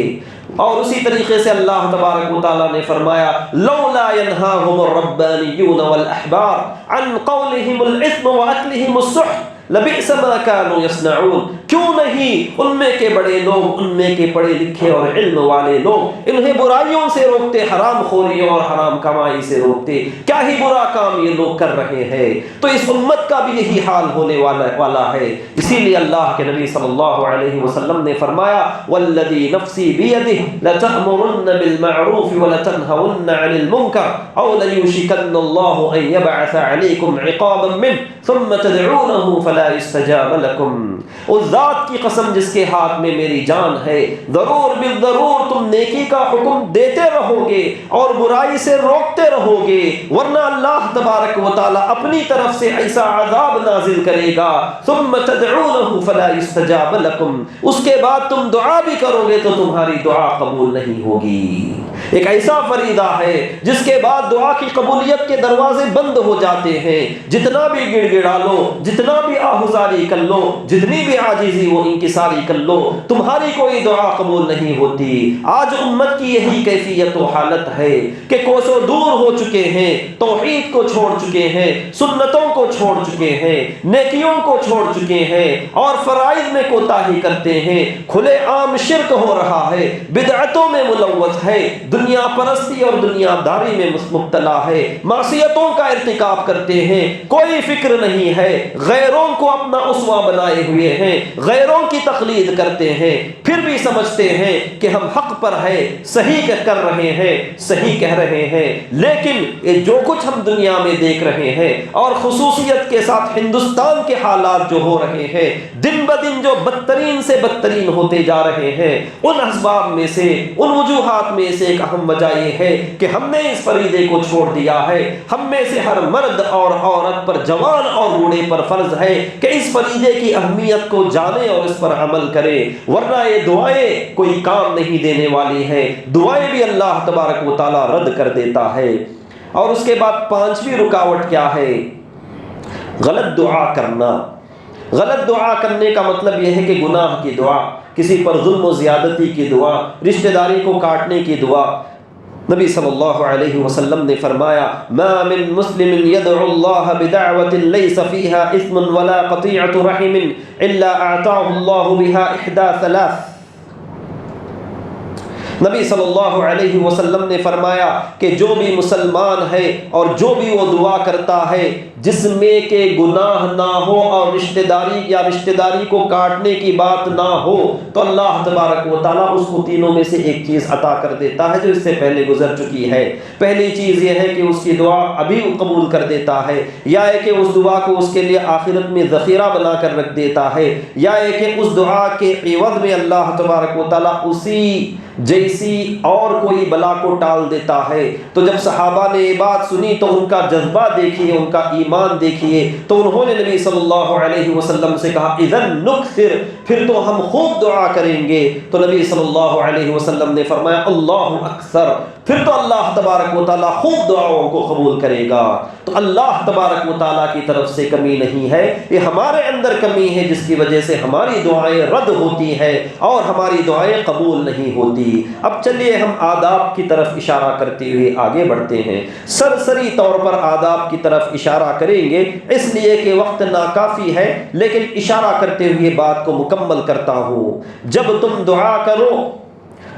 اور اسی طریقے سے اللہ تبارک و تعالیٰ نے فرمایا، لولا ينهاهم الربانیون والاحبار عن قولهم الاثم واکلهم السحت لبئس ما كانوا يصنعون، کیوں نہیں ان میں کے بڑے لوگ، ان میں کے پڑھے لکھے اور علم والے لوگ انہیں برائیوں سے روکتے، حرام خوریوں اور حرام کمائی سے روکتے، کیا ہی برا کام یہ لوگ کر رہے ہیں۔ تو اس امت کا بھی یہی حال ہونے والا ہے۔ اسی لیے اللہ کے نبی صلی اللہ علیہ وسلم نے فرمایا، والذی نفسی بیدہ لتأمرن بالمعروف ولتنہون عن المنکر او لیوشکن اللہ ان یبعث علیکم عقابا منہ ثم تدعونہ فلا فلا يستجاب لكم، اس ذات کی قسم جس کے ہاتھ میں میری جان ہے، ضرور بالضرور تم نیکی کا حکم دیتے رہو گے اور برائی سے روکتے رہو گے، ورنہ اللہ تبارک و تعالی اپنی طرف سے ایسا عذاب نازل کرے گا، ثم تدعونه فلا يستجاب لكم، اس کے بعد تم دعا بھی کرو گے تو تمہاری دعا قبول نہیں ہوگی۔ ایک ایسا فریضہ ہے جس کے بعد دعا کی قبولیت کے دروازے بند ہو جاتے ہیں، جتنا بھی گڑ گڑا لو، جتنا بھی آہذاری کر لو، جتنی بھی عاجزی و انکساری کر لو، تمہاری کوئی دعا قبول نہیں ہوتی۔ آج امت کی یہی کیفیت و حالت ہے کہ کوسوں دور ہو چکے ہیں، توحید کو چھوڑ چکے ہیں، سنتوں کو چھوڑ چکے ہیں، نیکیوں کو چھوڑ چکے ہیں اور فرائض میں کوتاہی کرتے ہیں، کھلے عام شرک ہو رہا ہے، بدعتوں میں ملوث ہے، دنیا پرستی اور دنیا داری میں مبتلا ہے، معصیتوں کا ارتکاب کرتے ہیں، کوئی فکر نہیں ہے، غیروں کو اپنا اسوہ بنائے ہوئے ہیں، غیروں کی تقلید کرتے ہیں، پھر بھی سمجھتے ہیں کہ ہم حق پر ہیں، صحیح کر رہے ہیں، صحیح کہہ رہے ہیں، لیکن یہ جو کچھ ہم دنیا میں دیکھ رہے ہیں اور خصوصیت کے ساتھ ہندوستان کے حالات جو ہو رہے ہیں، دن بدن جو بدترین سے بدترین ہوتے جا رہے ہیں، ان اسباب میں سے، ان وجوہات میں سے ایک اہم وجہ یہ ہے کہ ہم نے اس فریضے کو چھوڑ دیا ہے۔ ہم میں سے ہر مرد اور عورت پر، جوان اور بوڑھے پر فرض ہے کہ اس فریضے کی اہمیت کو جانے اور اس پر عمل کرے، ورنہ یہ دعائیں کوئی کام نہیں دینے والی ہیں، دعائیں بھی اللہ تبارک و تعالی رد کر دیتا ہے۔ اور اس کے بعد پانچویں رکاوٹ کیا ہے؟ غلط دعا کرنا۔ غلط دعا کرنے کا مطلب یہ ہے کہ گناہ کی دعا، کسی پر ظلم و زیادتی کی دعا، رشتہ داری کو کاٹنے کی دعا۔ نبی صلی اللہ علیہ وسلم نے فرمایا ما من مسلم يدعو الله بدعوة ليس فيها اثم ولا قطيعة رحم الا اعطاه الله بها احدى ثلاث۔ نبی صلی اللہ علیہ وسلم نے فرمایا کہ جو بھی مسلمان ہے اور جو بھی وہ دعا کرتا ہے جس میں کہ گناہ نہ ہو اور رشتہ داری کو کاٹنے کی بات نہ ہو، تو اللہ تبارک و تعالیٰ اس کو تینوں میں سے ایک چیز عطا کر دیتا ہے جو اس سے پہلے گزر چکی ہے۔ پہلی چیز یہ ہے کہ اس کی دعا ابھی قبول کر دیتا ہے، یا ہے کہ اس دعا کو اس کے لیے آخرت میں ذخیرہ بنا کر رکھ دیتا ہے، یا ہے کہ اس دعا کے عوض میں اللہ تبارک و تعالیٰ اسی جیسی اور کوئی بلا کو ٹال دیتا ہے۔ تو جب صحابہ نے یہ بات سنی تو ان کا جذبہ دیکھیے، ان کا ایمان دیکھیے، تو انہوں نے نبی صلی اللہ علیہ وسلم سے کہا اذن نکثر، پھر تو ہم خوب دعا کریں گے۔ تو نبی صلی اللہ علیہ وسلم نے فرمایا اللہ اکثر، پھر تو اللہ تبارک و تعالیٰ خوب دعاؤں کو قبول کرے گا۔ تو اللہ تبارک و تعالیٰ کی طرف سے کمی نہیں ہے، یہ ہمارے اندر کمی ہے جس کی وجہ سے ہماری دعائیں رد ہوتی ہیں اور ہماری دعائیں قبول نہیں ہوتی۔ اب چلیے ہم آداب کی طرف اشارہ کرتے ہوئے آگے بڑھتے ہیں۔ سرسری طور پر آداب کی طرف اشارہ کریں گے اس لیے کہ وقت ناکافی ہے، لیکن اشارہ کرتے ہوئے بات کو مکمل کرتا ہوں۔ جب تم دعا کرو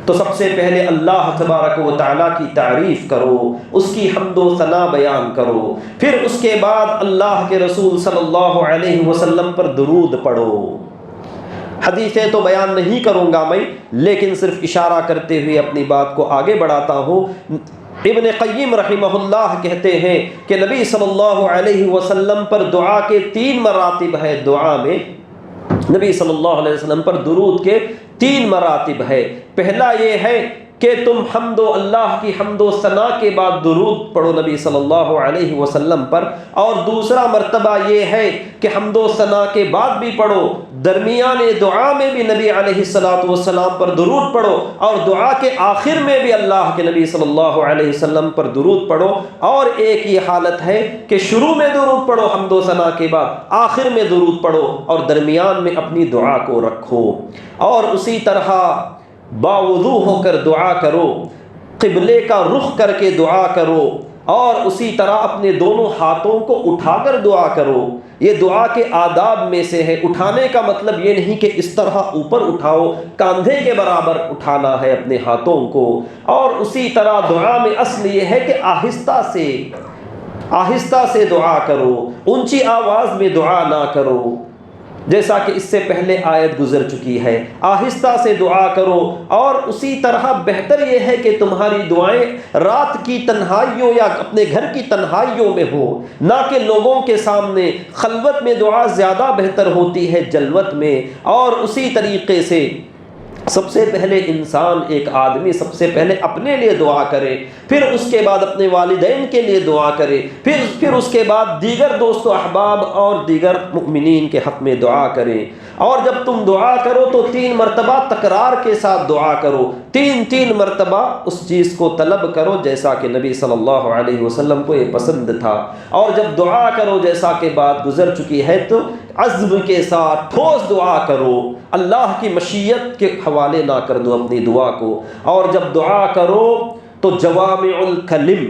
تو سب سے پہلے اللہ تبارک و تعالیٰ کی تعریف کرو، اس کی حمد و ثنا بیان کرو، پھر اس کے بعد اللہ کے رسول صلی اللہ علیہ وسلم پر درود پڑھو۔ حدیثیں تو بیان نہیں کروں گا میں، لیکن صرف اشارہ کرتے ہوئے اپنی بات کو آگے بڑھاتا ہوں۔ ابن قیم رحمہ اللہ کہتے ہیں کہ نبی صلی اللہ علیہ وسلم پر دعا کے 3 مراتب ہے۔ دعا میں نبی صلی اللہ علیہ وسلم پر درود کے 3 مراتب ہے۔ پہلا یہ ہے کہ تم اللہ کی حمد و ثنا کے بعد درود پڑھو نبی صلی اللہ علیہ وسلم پر، اور دوسرا مرتبہ یہ ہے کہ حمد و ثنا کے بعد بھی پڑھو، درمیان دعا میں بھی نبی علیہ الصلوۃ والسلام پر درود پڑھو، اور دعا کے آخر میں بھی اللہ کے نبی صلی اللہ علیہ وسلم پر درود پڑھو۔ اور ایک یہ حالت ہے کہ شروع میں درود پڑھو حمد و ثنا کے بعد، آخر میں درود پڑھو اور درمیان میں اپنی دعا کو رکھو۔ اور اسی طرح باوضو ہو کر دعا کرو، قبلے کا رخ کر کے دعا کرو، اور اسی طرح اپنے دونوں ہاتھوں کو اٹھا کر دعا کرو۔ یہ دعا کے آداب میں سے ہے۔ اٹھانے کا مطلب یہ نہیں کہ اس طرح اوپر اٹھاؤ، کاندھے کے برابر اٹھانا ہے اپنے ہاتھوں کو۔ اور اسی طرح دعا میں اصل یہ ہے کہ آہستہ سے دعا کرو، اونچی آواز میں دعا نہ کرو۔ جیسا کہ اس سے پہلے آیت گزر چکی ہے، آہستہ سے دعا کرو، اور اسی طرح بہتر یہ ہے کہ تمہاری دعائیں رات کی تنہائیوں یا اپنے گھر کی تنہائیوں میں ہو، نہ کہ لوگوں کے سامنے۔ خلوت میں دعا زیادہ بہتر ہوتی ہے جلوت میں۔ اور اسی طریقے سے سب سے پہلے انسان، ایک آدمی سب سے پہلے اپنے لیے دعا کرے، پھر اس کے بعد اپنے والدین کے لیے دعا کرے، پھر اس کے بعد دیگر دوست و احباب اور دیگر مؤمنین کے حق میں دعا کرے۔ اور جب تم دعا کرو تو 3 مرتبہ تکرار کے ساتھ دعا کرو، 3 مرتبہ اس چیز کو طلب کرو جیسا کہ نبی صلی اللہ علیہ وسلم کو یہ پسند تھا۔ اور جب دعا کرو جیسا کہ بات گزر چکی ہے تو عزم کے ساتھ ٹھوس دعا کرو، اللہ کی مشیت کے حوالے نہ کر دو اپنی دعا کو۔ اور جب دعا کرو تو جوامع الکلم،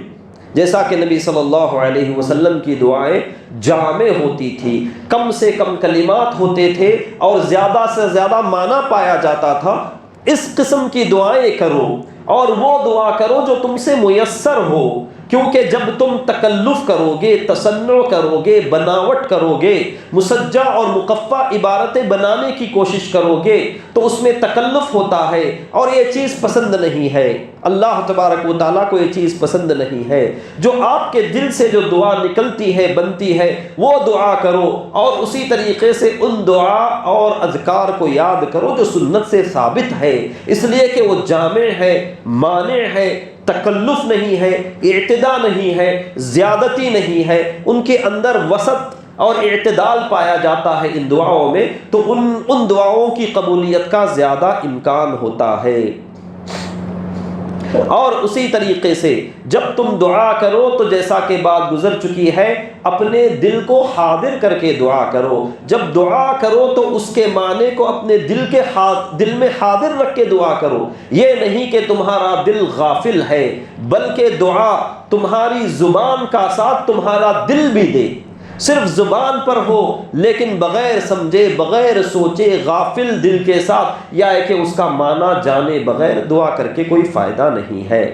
جیسا کہ نبی صلی اللہ علیہ وسلم کی دعائیں جامع ہوتی تھی، کم سے کم کلمات ہوتے تھے اور زیادہ سے زیادہ معنی پایا جاتا تھا۔ اس قسم کی دعائیں کرو، اور وہ دعا کرو جو تم سے میسر ہو، کیونکہ جب تم تکلف کرو گے، تصنع کرو گے، بناوٹ کرو گے، مسجع اور مقفع عبارتیں بنانے کی کوشش کرو گے تو اس میں تکلف ہوتا ہے، اور یہ چیز پسند نہیں ہے۔ اللہ تبارک و تعالیٰ کو یہ چیز پسند نہیں ہے۔ جو آپ کے دل سے جو دعا نکلتی ہے، بنتی ہے، وہ دعا کرو، اور اسی طریقے سے ان دعا اور اذکار کو یاد کرو جو سنت سے ثابت ہے، اس لیے کہ وہ جامع ہے، مانع ہے، تکلف نہیں ہے، اعتداء نہیں ہے، زیادتی نہیں ہے، ان کے اندر وسط اور اعتدال پایا جاتا ہے ان دعاؤں میں، تو ان دعاؤں کی قبولیت کا زیادہ امکان ہوتا ہے۔ اور اسی طریقے سے جب تم دعا کرو تو جیسا کہ بات گزر چکی ہے، اپنے دل کو حاضر کر کے دعا کرو۔ جب دعا کرو تو اس کے معنی کو اپنے دل میں حاضر رکھ کے دعا کرو۔ یہ نہیں کہ تمہارا دل غافل ہے، بلکہ دعا تمہاری زبان کا ساتھ تمہارا دل بھی دے۔ صرف زبان پر ہو لیکن بغیر سمجھے، بغیر سوچے، غافل دل کے ساتھ، یا ہے کہ اس کا معنی جانے بغیر دعا کر کے کوئی فائدہ نہیں ہے۔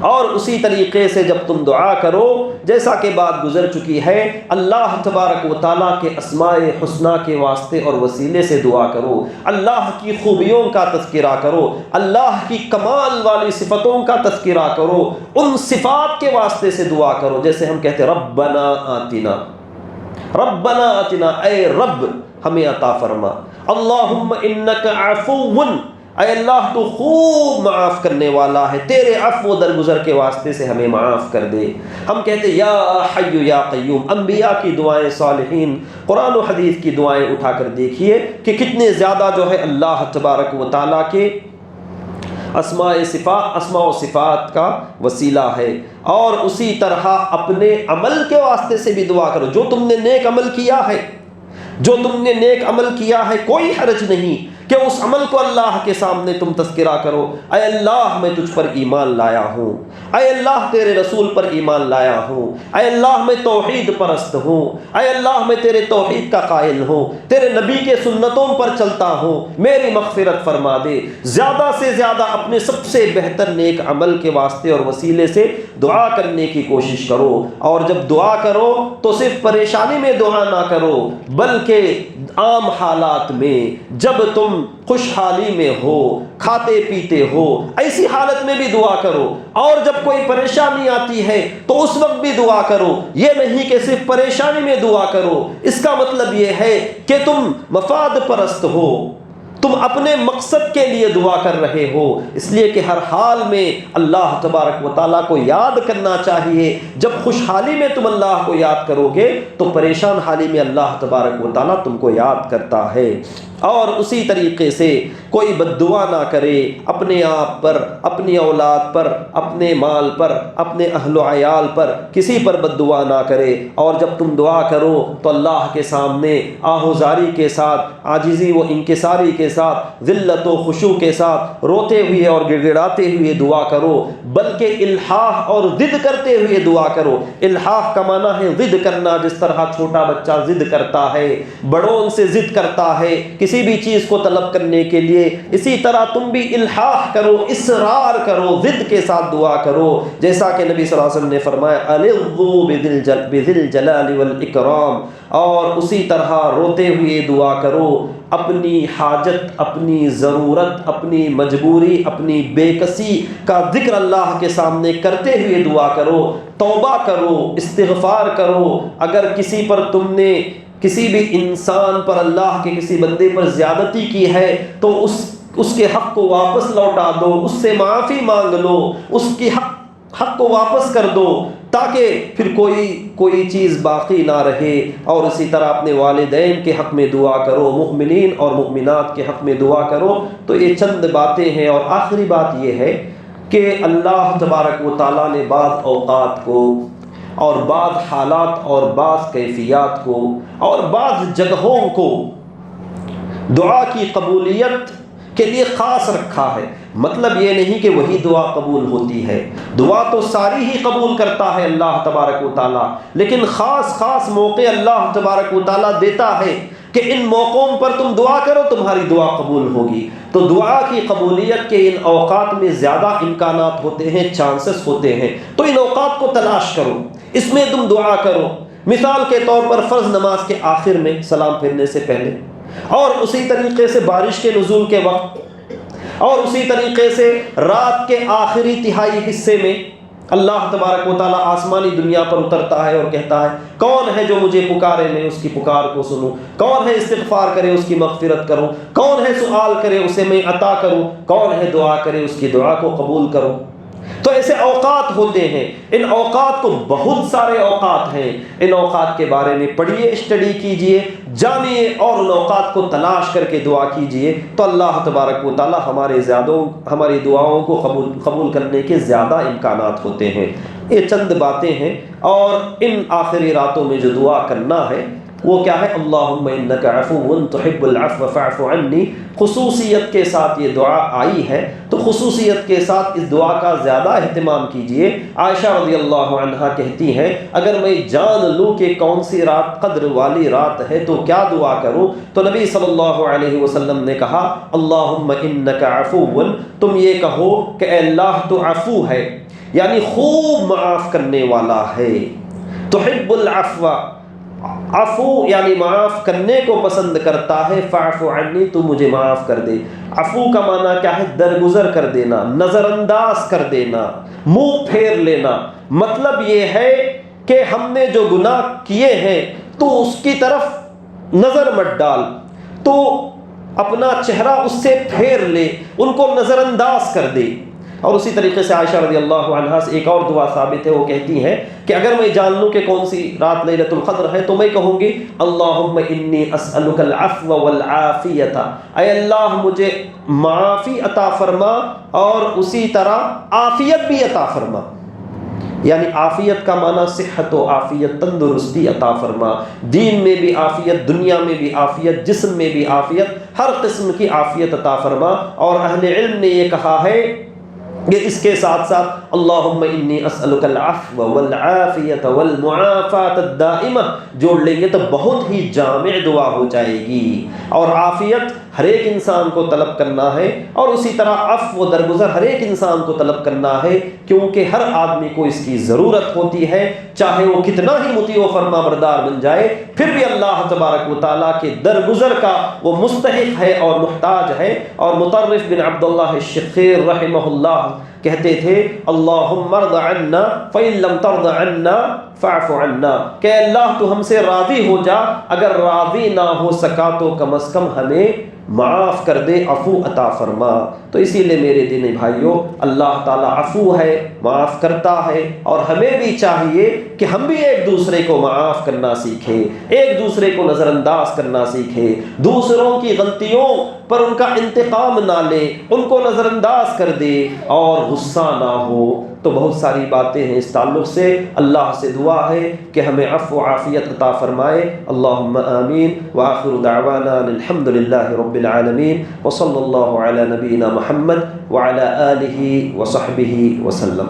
اور اسی طریقے سے جب تم دعا کرو، جیسا کہ بات گزر چکی ہے، اللہ تبارک و تعالیٰ کے اسماء حسنیٰ کے واسطے اور وسیلے سے دعا کرو، اللہ کی خوبیوں کا تذکرہ کرو، اللہ کی کمال والی صفتوں کا تذکرہ کرو، ان صفات کے واسطے سے دعا کرو۔ جیسے ہم کہتے ہیں ربنا آتنا، ربنا آتنا، اے رب ہمیں عطا فرما، اللہم انک عفو، اے اللہ تو خوب معاف کرنے والا ہے، تیرے عفو درگزر کے واسطے سے ہمیں معاف کر دے۔ ہم کہتے یا حی یا قیوم، انبیاء کی دعائیں، صالحین، قرآن و حدیث کی دعائیں اٹھا کر دیکھیے کہ کتنے زیادہ جو ہے اللہ تبارک و تعالیٰ کے اسماء و صفات کا وسیلہ ہے۔ اور اسی طرح اپنے عمل کے واسطے سے بھی دعا کرو، جو تم نے نیک عمل کیا ہے، جو تم نے نیک عمل کیا ہے، کوئی حرج نہیں کہ اس عمل کو اللہ کے سامنے تم تذکرہ کرو۔ اے اللہ میں تجھ پر ایمان لایا ہوں، اے اللہ تیرے رسول پر ایمان لایا ہوں، اے اللہ میں توحید پرست ہوں، اے اللہ میں تیرے توحید کا قائل ہوں، تیرے نبی کے سنتوں پر چلتا ہوں، میری مغفرت فرما دے۔ زیادہ سے زیادہ اپنے سب سے بہتر نیک عمل کے واسطے اور وسیلے سے دعا کرنے کی کوشش کرو۔ اور جب دعا کرو تو صرف پریشانی میں دعا نہ کرو، بلکہ عام حالات میں، جب تم خوشحالی میں ہو، کھاتے پیتے ہو، ایسی حالت میں بھی دعا کرو۔ اور جب کوئی پریشانی آتی ہے تو اس وقت بھی دعا کرو۔ یہ نہیں کہ صرف پریشانی میں دعا کرو، اس کا مطلب یہ ہے کہ تم مفاد پرست ہو، تم اپنے مقصد کے لیے دعا کر رہے ہو۔ اس لیے کہ ہر حال میں اللہ تبارک و تعالیٰ کو یاد کرنا چاہیے۔ جب خوشحالی میں تم اللہ کو یاد کرو گے تو پریشان حالی میں اللہ تبارک و تعالیٰ تم کو یاد کرتا ہے۔ اور اسی طریقے سے کوئی بد دعا نہ کرے اپنے آپ پر، اپنی اولاد پر، اپنے مال پر، اپنے اہل و عیال پر، کسی پر بد دعا نہ کرے۔ اور جب تم دعا کرو تو اللہ کے سامنے آہوزاری کے ساتھ، عاجزی و انکساری کے ساتھ، ذلت و خشوع کے ساتھ، روتے ہوئے اور گڑ گڑاتے ہوئے دعا کرو، بلکہ الحاح اور ضد کرتے ہوئے دعا کرو۔ الحاح کا معنی ہے ضد کرنا، جس طرح چھوٹا بچہ ضد کرتا ہے، بڑوں سے ضد کرتا ہے، کسی بھی چیز کو طلب کرنے کے لیے چاہیے اسی طرح تم بھی الحاح کرو، اصرار کرو، ضد کے ساتھ دعا کرو، جیسا کہ نبی صلی اللہ علیہ وسلم نے فرمایا الظوا بذی الجلال والاکرام، اور اسی طرح روتے ہوئے دعا کرو، اپنی حاجت، اپنی ضرورت، اپنی مجبوری، اپنی بے کسی کا ذکر اللہ کے سامنے کرتے ہوئے دعا کرو، توبہ کرو، استغفار کرو۔ اگر کسی پر تم نے، کسی بھی انسان پر، اللہ کے کسی بندے پر زیادتی کی ہے تو اس کے حق کو واپس لوٹا دو، اس سے معافی مانگ لو، اس کی حق کو واپس کر دو، تاکہ پھر کوئی چیز باقی نہ رہے۔ اور اسی طرح اپنے والدین کے حق میں دعا کرو، مؤمنین اور مؤمنات کے حق میں دعا کرو۔ تو یہ چند باتیں ہیں، اور آخری بات یہ ہے کہ اللہ تبارک و تعالیٰ نے بعض اوقات کو اور بعض حالات اور بعض کیفیات کو اور بعض جگہوں کو دعا کی قبولیت کے لیے خاص رکھا ہے۔ مطلب یہ نہیں کہ وہی دعا قبول ہوتی ہے، دعا تو ساری ہی قبول کرتا ہے اللہ تبارک و تعالیٰ، لیکن خاص موقع اللہ تبارک و تعالیٰ دیتا ہے کہ ان موقعوں پر تم دعا کرو، تمہاری دعا قبول ہوگی۔ تو دعا کی قبولیت کے ان اوقات میں زیادہ امکانات ہوتے ہیں، چانسز ہوتے ہیں، تو ان اوقات کو تلاش کرو، اس میں تم دعا کرو۔ مثال کے طور پر فرض نماز کے آخر میں سلام پھیرنے سے پہلے، اور اسی طریقے سے بارش کے نزول کے وقت، اور اسی طریقے سے رات کے آخری تہائی حصے میں اللہ تبارک و تعالیٰ آسمانی دنیا پر اترتا ہے اور کہتا ہے کون ہے جو مجھے پکارے میں اس کی پکار کو سنوں، کون ہے استغفار کرے اس کی مغفرت کروں، کون ہے سوال کرے اسے میں عطا کروں، کون ہے دعا کرے اس کی دعا کو قبول کروں۔ تو ایسے اوقات ہوتے ہیں، ان اوقات کو بہت سارے اوقات ہیں، ان اوقات کے بارے میں پڑھیے، اسٹڈی کیجئے، جانیے، اور ان اوقات کو تلاش کر کے دعا کیجئے، تو اللہ تبارک و تعالی ہماری دعاؤں کو قبول کرنے کے زیادہ امکانات ہوتے ہیں۔ یہ چند باتیں ہیں، اور ان آخری راتوں میں جو دعا کرنا ہے وہ کیا ہے؟ اللہم انک عفو تحب العفو فاعف عنی، خصوصیت کے ساتھ یہ دعا آئی ہے، تو خصوصیت کے ساتھ اس دعا کا زیادہ اہتمام کیجئے۔ عائشہ رضی اللہ عنہا کہتی ہیں اگر میں جان لوں کہ کون سی رات قدر والی رات ہے تو کیا دعا کروں؟ تو نبی صلی اللہ علیہ وسلم نے کہا اللہم انک عفو، تم یہ کہو کہ اے اللہ تو عفو ہے، یعنی خوب معاف کرنے والا ہے، تحب العفو، عفو یعنی معاف کرنے کو پسند کرتا ہے، فاعف عنی، تو مجھے معاف کر دے۔ عفو کا معنی کیا ہے؟ درگزر کر دینا، نظر انداز کر دینا، منہ پھیر لینا۔ مطلب یہ ہے کہ ہم نے جو گناہ کیے ہیں تو اس کی طرف نظر مت ڈال، تو اپنا چہرہ اس سے پھیر لے، ان کو نظر انداز کر دے۔ اور اسی طریقے سے عائشہ رضی اللہ عنہا سے ایک اور دعا ثابت ہے، وہ کہتی ہیں کہ اگر میں جان لوں کہ کون سی رات لیلۃ القدر ہے تو میں کہوں گی اللہم انی اسألک العفو والعافیۃ، اے اللہ مجھے معافی عطا فرما اور اسی طرح عافیت بھی عطا فرما، یعنی عافیت کا معنی صحت و عافیت، تندرستی عطا فرما، دین میں بھی عافیت، دنیا میں بھی عافیت، جسم میں بھی عافیت، ہر قسم کی عافیت عطا فرما۔ اور اہل علم نے یہ کہا ہے کہ اس کے ساتھ ساتھ اللہم انی اسألک العفو والعافیۃ والمعافاۃ الدائمہ جوڑ لیں گے تو بہت ہی جامع دعا ہو جائے گی۔ اور عافیت ہر ایک انسان کو طلب کرنا ہے، اور اسی طرح عفو درگزر ہر ایک انسان کو طلب کرنا ہے، کیونکہ ہر آدمی کو اس کی ضرورت ہوتی ہے، چاہے وہ کتنا ہی مطیع و فرما بردار بن جائے، پھر بھی اللہ تبارک و تعالیٰ کے درگزر کا وہ مستحق ہے اور محتاج ہے۔ اور مطرف بن عبداللہ الشخیر رحمہ اللہ کہتے تھے اللہم ارض عنا فإن لم ترض عنا فاعف عنا، کہ اللہ تو ہم سے راضی ہو جا، اگر راضی نہ ہو سکا تو کم از کم ہمیں معاف کر دے، عفو عطا فرما۔ تو اسی لیے میرے دینی بھائیوں، اللہ تعالیٰ عفو ہے، معاف کرتا ہے، اور ہمیں بھی چاہیے کہ ہم بھی ایک دوسرے کو معاف کرنا سیکھیں، ایک دوسرے کو نظر انداز کرنا سیکھیں، دوسروں کی غلطیوں پر ان کا انتقام نہ لے، ان کو نظر انداز کر دے اور غصہ نہ ہو۔ تو بہت ساری باتیں ہیں اس تعلق سے، اللہ سے دعا ہے کہ ہمیں عفو و عافیت عطا فرمائے۔ اللہم آمین، وآخر دعوانا الحمد للہ رب العالمین، وصلی اللہ علی نبینا محمد وعلی آلہ وصحبہ وسلم۔